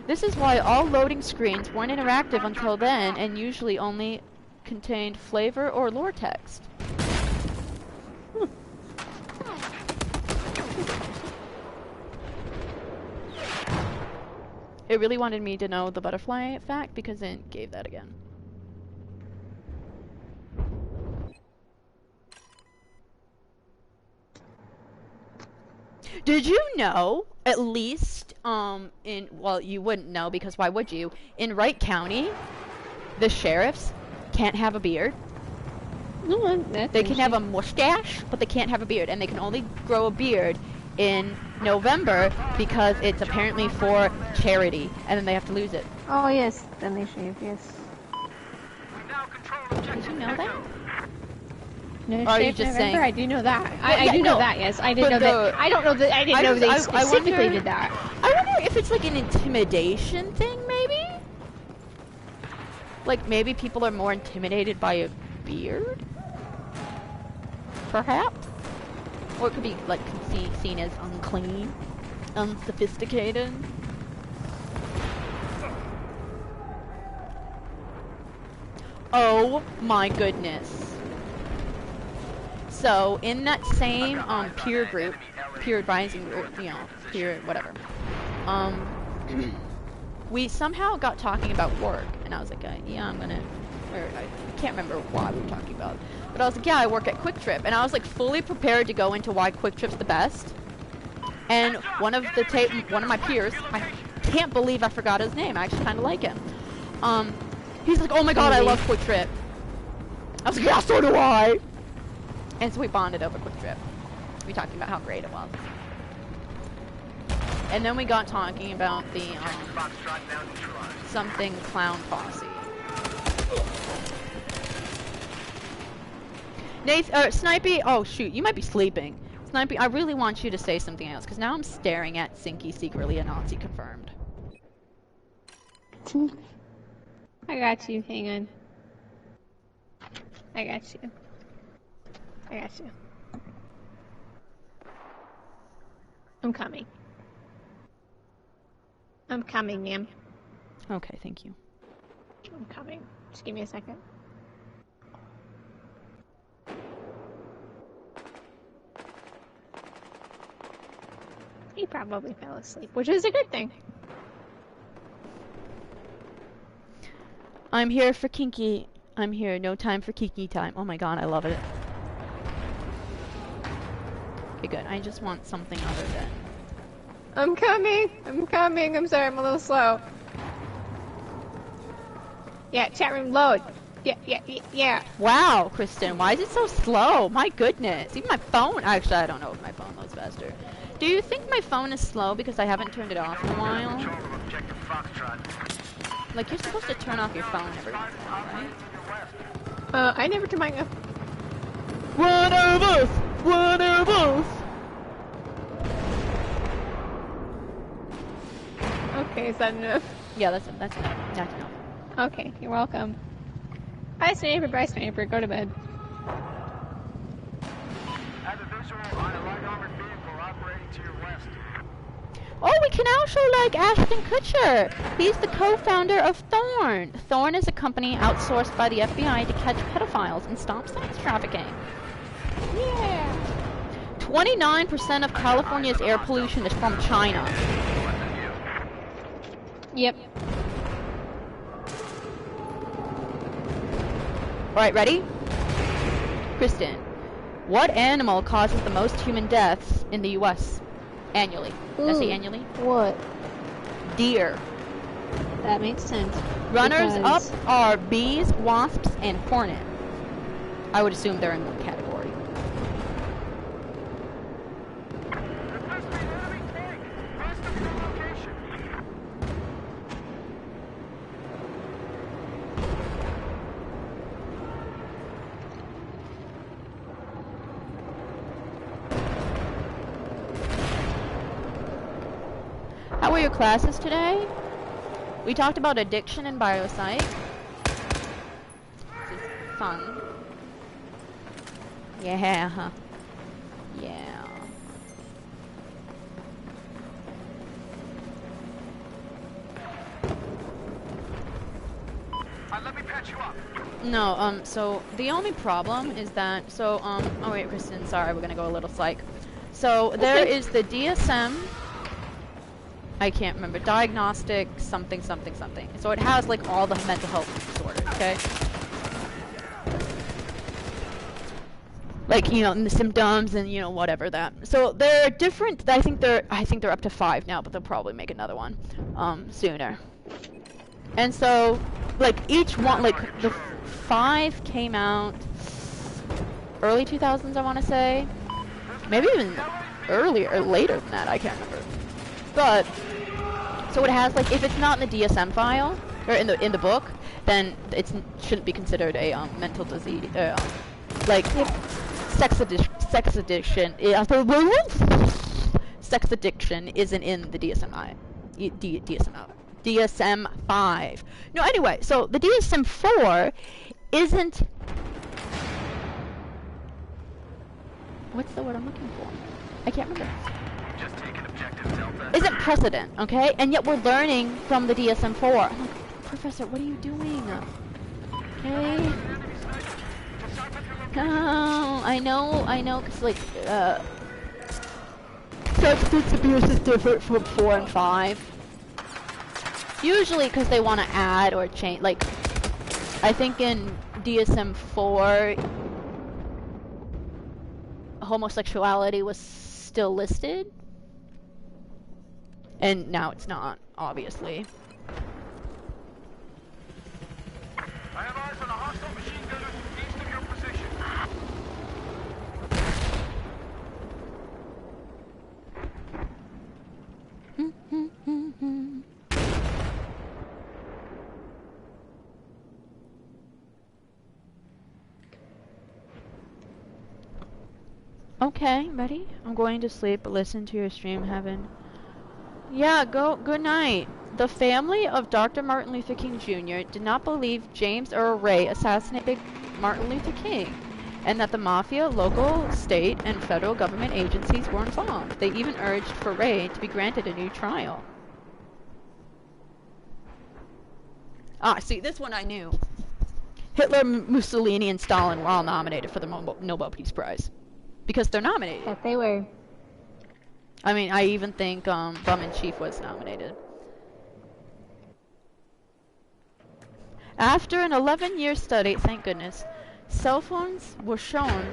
This is why all loading screens weren't interactive until then and usually only contained flavor or lore text. It really wanted me to know the butterfly fact because it gave that again. Did you know, at least, well, you wouldn't know because why would you? In Wright County, the sheriffs can't have a beard. No, they can have a mustache, but they can't have a beard, and they can only grow a beard in November because it's apparently for charity, and then they have to lose it. Oh yes, then they shave, yes. Did you know that? No, or are you shave just November? saying? I do know that. Well, I do know that, yes. I didn't know that. I don't know that. I didn't know they specifically did that. I wonder if it's like an intimidation thing, maybe? Like maybe people are more intimidated by a beard? Perhaps? Or it could be like seen as unclean, unsophisticated. Oh my goodness. So in that same peer group, peer advising group, you know, peer whatever, we somehow got talking about work, and I was like, yeah, I'm gonna, or I can't remember why we were talking about, but I was like, yeah, I work at Quick Trip, and I was like fully prepared to go into why Quick Trip's the best, and one of my peers, I can't believe I forgot his name, I actually kind of like him, he's like, oh my god, I love Quick Trip. I was like, yeah, so do I. And so we bonded over Quick Trip. We talked about how great it was. And then we got talking about the, something clown posse. Snipey, oh shoot, you might be sleeping. Snipey, I really want you to say something else, because now I'm staring at Sinky secretly a Nazi confirmed. I got you, hang on. I got you. I got you. I'm coming. I'm coming, ma'am. Okay, thank you. I'm coming. Just give me a second. He probably fell asleep, which is a good thing. I'm here for kinky. I'm here. No time for kinky time. Oh my god, I love it. Okay, good. I just want something other than... I'm coming! I'm coming! I'm sorry, I'm a little slow. Yeah, chat room load. Yeah. Wow, Kristen, why is it so slow? My goodness. Even my phone... Actually, I don't know if my phone loads faster. Do you think my phone is slow because I haven't turned it off in a while? Like, you're supposed to turn off your phone every once in a while, right? I never turn mine off. One of us! One of us! Okay, is that enough? Yeah, that's enough. That's enough. Okay, you're welcome. Bye, Sniper, go to bed. Have a visual on a light armored vehicle operating to your west. Oh, we can also like Ashton Kutcher. He's the co-founder of Thorn. Thorn is a company outsourced by the FBI to catch pedophiles and stop sex trafficking. Yeah. 29% of California's air pollution is from China. Yep. Alright, ready? Kristen, what animal causes the most human deaths in the US annually? Did I say annually? What? Deer. That makes sense. Runners because- up are bees, wasps, and hornet. I would assume they're in one category. There must be an enemy tank. West of your location. How were your classes today? We talked about addiction and biopsych. This is fun. Yeah. Yeah. Let me patch you up. No, so the only problem is that, oh wait, Kristen, sorry, we're gonna go a little psych. So there is the DSM, I can't remember, diagnostic something something something. So it has like all the mental health disorders, okay? Like, you know, and the symptoms and, you know, whatever that. So they're different, I think they're up to 5 now, but they'll probably make another one, sooner. And so, like, each one, like, the 5 came out early 2000s, I want to say. Maybe even earlier, or later than that, I can't remember. But, so it has, like, if it's not in the DSM file, or in the book, then it shouldn't be considered a, mental disease, like, sex addiction isn't in the DSM-5. No, anyway, so the DSM-4 isn't... What's the word I'm looking for? I can't remember. Just take an objective, Delta. Isn't precedent, okay? And yet we're learning from the DSM-4. I'm like, Professor, what are you doing? Okay? No, I know, cause like, substance abuse is different from 4 and 5. Usually because they want to add or change, like, I think in DSM-4, homosexuality was still listed. And now it's not, obviously. I have eyes on a hostile machine gunner east of your position. Okay, ready? I'm going to sleep, but listen to your stream, Heaven. Yeah, good night. The family of Dr. Martin Luther King Jr. did not believe James Earl Ray assassinated Martin Luther King, and that the mafia, local, state, and federal government agencies were involved. They even urged for Ray to be granted a new trial. Ah, see, this one I knew. Hitler, Mussolini, and Stalin were all nominated for the Nobel Peace Prize. Because they're nominated. That they were. I mean, I even think Bum-in-Chief was nominated. After an 11-year study, thank goodness, cell phones were shown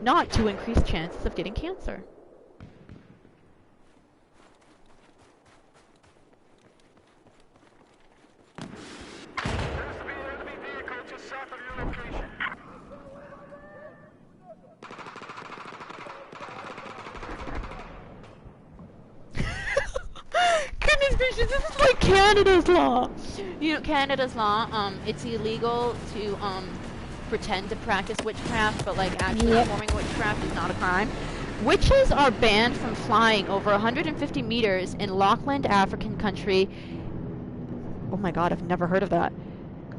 not to increase chances of getting cancer. There appears to be an enemy vehicle just south of your location. Goodness gracious, this is like Canada's law. You know, Canada's law, it's illegal to, pretend to practice witchcraft, but like actually performing witchcraft is not a crime. Witches are banned from flying over 150 meters in Lachlan, African country. Oh my god, I've never heard of that.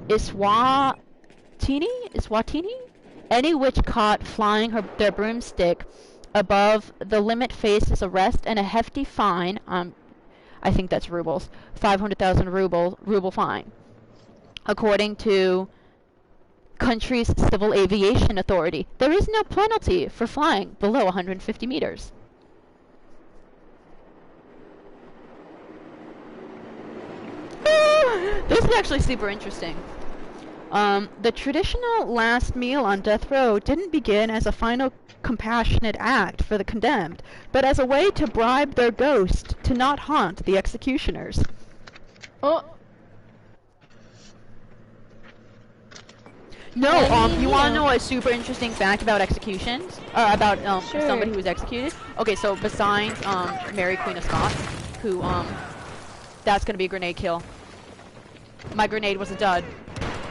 Eswatini? Any witch caught flying their broomstick above the limit faces arrest and a hefty fine, I think that's rubles, 500,000 ruble fine, according to country's civil aviation authority. There is no penalty for flying below 150 meters. This is actually super interesting. The traditional last meal on death row didn't begin as a final compassionate act for the condemned, but as a way to bribe their ghost to not haunt the executioners. Oh, No, I mean, you wanna know a super interesting fact about executions? About Sure. somebody who was executed? Okay, so besides Mary Queen of Scots, who that's gonna be a grenade kill. My grenade was a dud.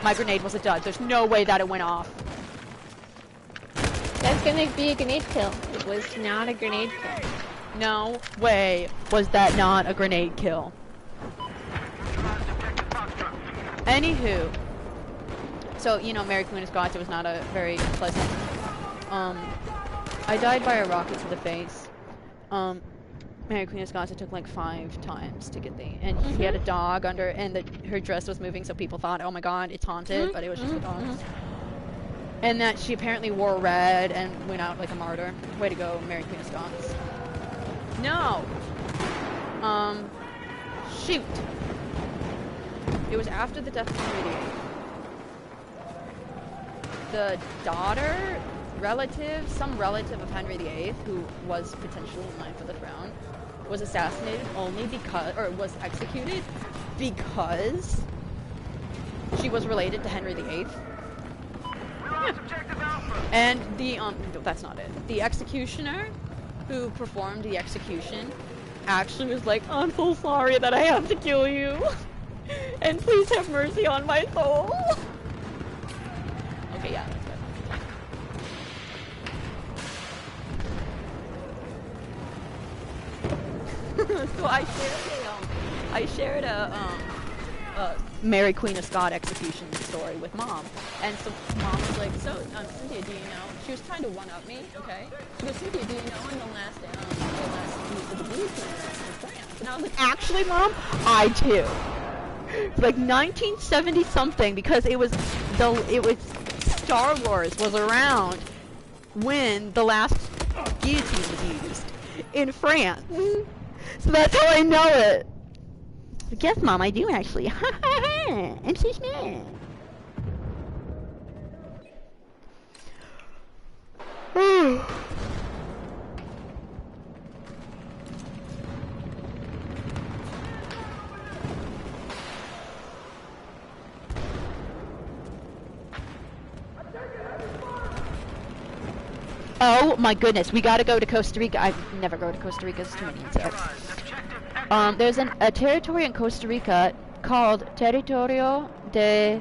My grenade was a dud. There's no way that it went off. That's gonna be a grenade kill. It was not a grenade kill. No way was that not a grenade kill. Anywho, so you know, Mary Queen of Scots, it was not a very pleasant. I died by a rocket to the face. Mary Queen of Scots, it took like 5 times to get the, and she had a dog under, and her dress was moving, so people thought, oh my god, it's haunted, but it was just a dog. And that she apparently wore red and went out like a martyr. Way to go, Mary Queen of Scots. No! Shoot! It was after the death of Henry VIII. The daughter, some relative of Henry VIII, who was potentially in line for the throne, was assassinated only because, or was executed because she was related to Henry VIII. And the, that's not it. The executioner who performed the execution actually was like, I'm so sorry that I have to kill you. And please have mercy on my soul. Okay, yeah, that's good. So I shared a Mary Queen of Scots execution story with Mom. And so Mom was like, so, Cynthia, do you know? She was trying to one-up me, okay? She goes, Cynthia, do you know in the last use of the blue queen in France? And I was like, actually, Mom, I too. Like 1970 something, because it was Star Wars was around when the last guillotine was used in France. So that's how I know it. Like, yes, Mom, I do actually. Ha ha ha! And she's mad. Oh my goodness, we gotta go to Costa Rica. I never go to Costa Rica, it's too many insects. There's a territory in Costa Rica called Territorio de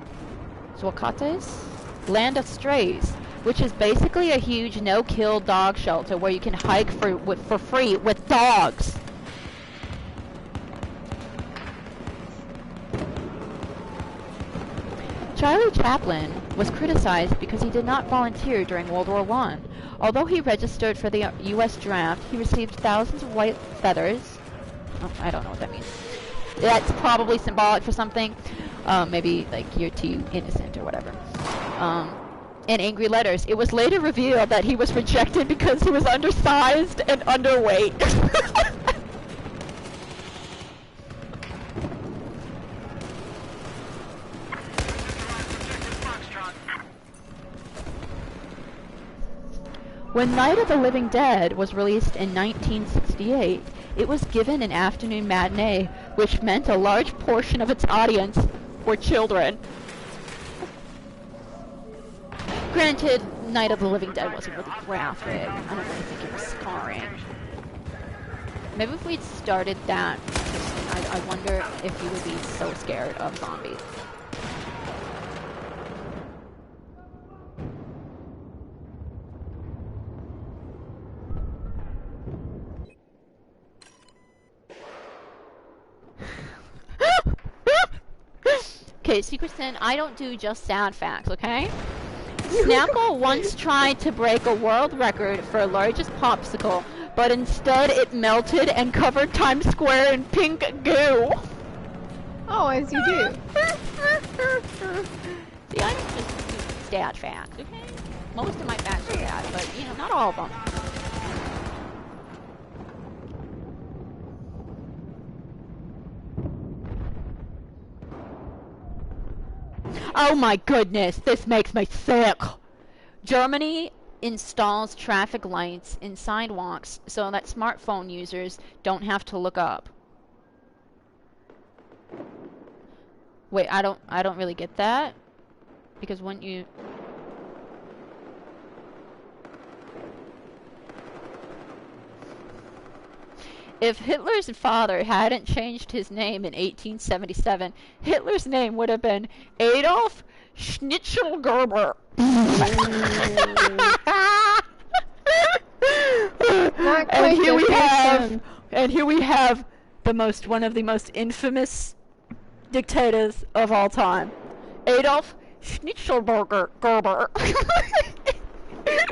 Zuacates, Land of Strays, which is basically a huge no-kill dog shelter where you can hike for free with dogs. Charlie Chaplin was criticized because he did not volunteer during World War I. Although he registered for the U.S. draft, he received thousands of white feathers. Oh, I don't know what that means. That's probably symbolic for something. Maybe like you're too innocent or whatever. And angry letters. It was later revealed that he was rejected because he was undersized and underweight. When Night of the Living Dead was released in 1968, it was given an afternoon matinee, which meant a large portion of its audience were children. Granted, Night of the Living Dead wasn't really graphic. I don't really think it was scarring. Maybe if we'd started that, I wonder if you would be so scared of zombies. Okay, Secret Sin, I don't do just sad facts, okay? Snackle once tried to break a world record for largest popsicle, but instead it melted and covered Times Square in pink goo. Oh, as you do. See, I don't just do sad facts, okay? Most of my facts are sad, but, you know, not all of them. Oh my goodness, this makes me sick. Germany installs traffic lights in sidewalks so that smartphone users don't have to look up. Wait, I don't really get that. Because when you... If Hitler's father hadn't changed his name in 1877, Hitler's name would have been Adolf Schnitzelgerber. Not quite and here we have one of the most infamous dictators of all time, Adolf Schnitzelgerber.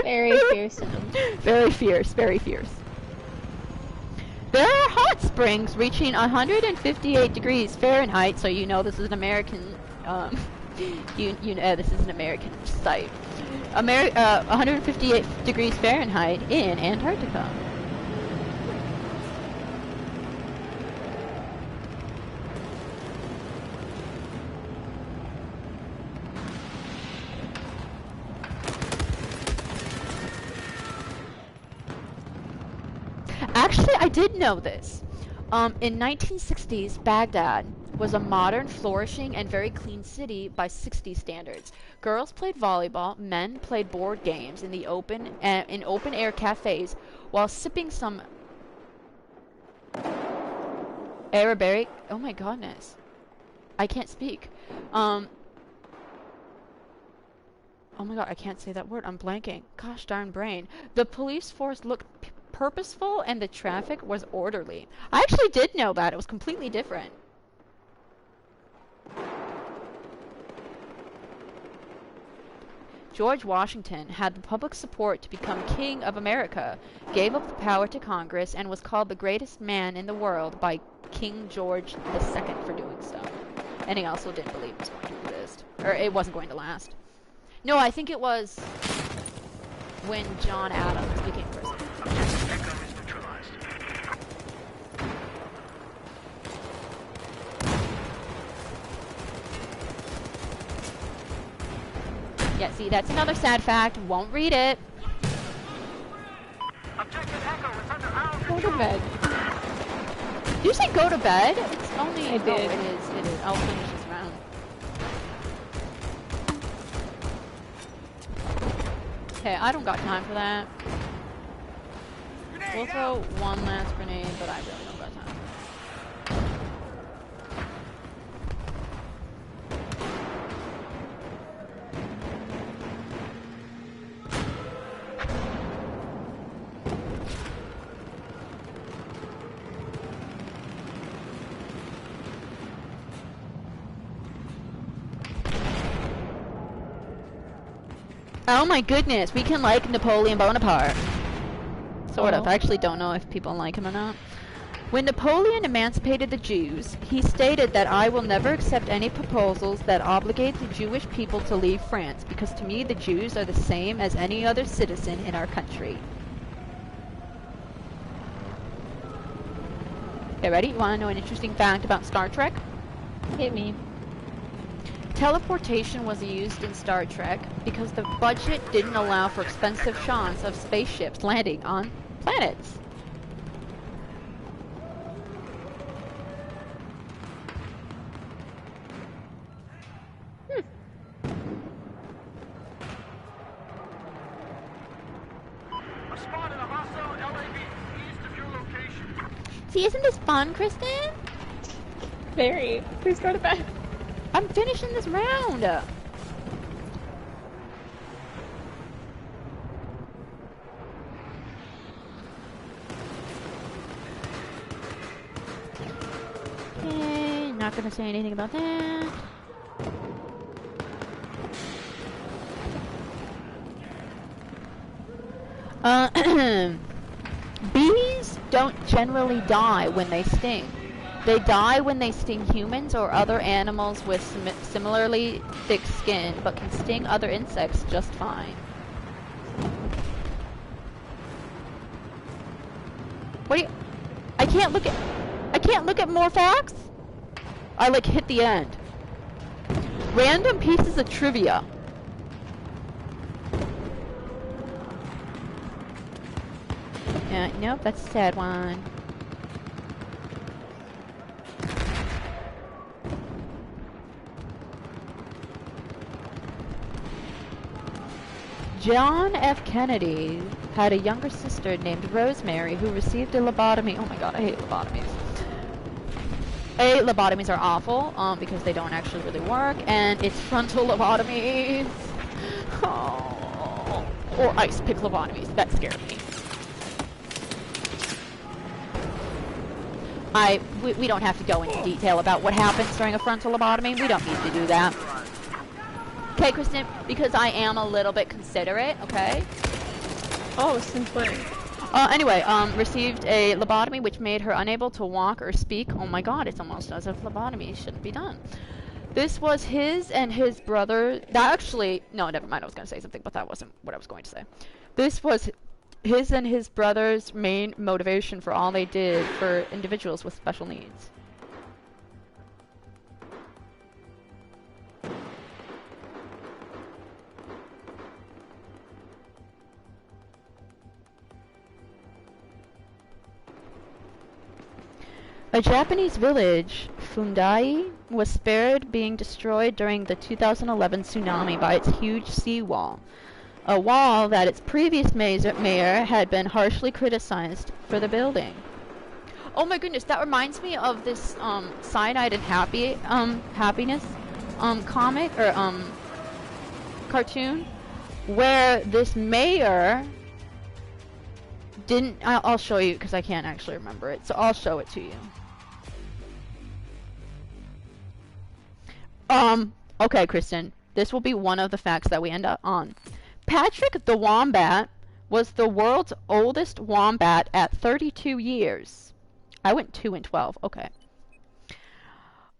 Very fearsome. Very fierce, very fierce. There are hot springs reaching 158 degrees Fahrenheit, so you know this is an American, this is an American site. 158 degrees Fahrenheit in Antarctica. Actually, I did know this. In 1960s, Baghdad was a modern, flourishing, and very clean city by 60s standards. Girls played volleyball, men played board games in the open-air cafes while sipping some Arabic. Oh my goodness, I can't speak. Oh my god, I can't say that word. I'm blanking. Gosh darn brain. The police force looked purposeful and the traffic was orderly. I actually did know that. It was completely different. George Washington had the public support to become King of America, gave up the power to Congress, and was called the greatest man in the world by King George II for doing so. And he also didn't believe it was going to exist. Or it wasn't going to last. No, I think it was when John Adams became president. Yeah, see, that's another sad fact. Won't read it. Objective Echo is under our Go to bed. Did you say go to bed? It's only... I did. Oh, it is. I'll finish this round. Okay, I don't got time for that. We'll throw one last grenade, but I really don't got time. Oh my goodness, we can like Napoleon Bonaparte. Sort of. I actually don't know if people like him or not. When Napoleon emancipated the Jews, he stated that I will never accept any proposals that obligate the Jewish people to leave France, because to me the Jews are the same as any other citizen in our country. Okay, ready? You want to know an interesting fact about Star Trek? Hit me. Teleportation was used in Star Trek because the budget didn't allow for expensive shots of spaceships landing on planets. A spot in a hostile LAV east of your location. See, isn't this fun, Kristen? Very. Please go to bed. I'm finishing this round. Okay, not gonna say anything about that. Bees don't generally die when they sting. They die when they sting humans or other animals with similarly thick skin, but can sting other insects just fine. What do you... I can't look at more facts? I like hit the end. Random pieces of trivia. Nope, that's a sad one. John F. Kennedy had a younger sister named Rosemary who received a lobotomy. Oh my god, I hate lobotomies. Lobotomies are awful, because they don't actually really work, and it's frontal lobotomies. Oh. Or ice pick lobotomies. That scared me. We don't have to go into detail about what happens during a frontal lobotomy. We don't need to do that. Okay, Kristen, because I am a little bit considerate, okay? Oh, since when? Anyway, received a lobotomy which made her unable to walk or speak. Oh my god, it's almost as if lobotomy shouldn't be done. This was his and his brother... No, never mind, I was going to say something, but that wasn't what I was going to say. This was his and his brother's main motivation for all they did for individuals with special needs. A Japanese village, Fundai, was spared being destroyed during the 2011 tsunami by its huge seawall. A wall that its previous mayor had been harshly criticized for the building. Oh my goodness, that reminds me of this Cyanide and Happiness comic or cartoon where this mayor didn't... I'll show you because I can't actually remember it, so I'll show it to you. Okay, Kristen, this will be one of the facts that we end up on. Patrick the Wombat was the world's oldest wombat at 32 years. I went 2 and 12, okay.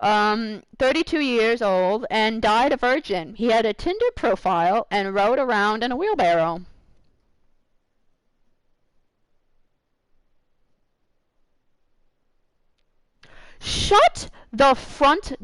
32 years old and died a virgin. He had a Tinder profile and rode around in a wheelbarrow. Shut the front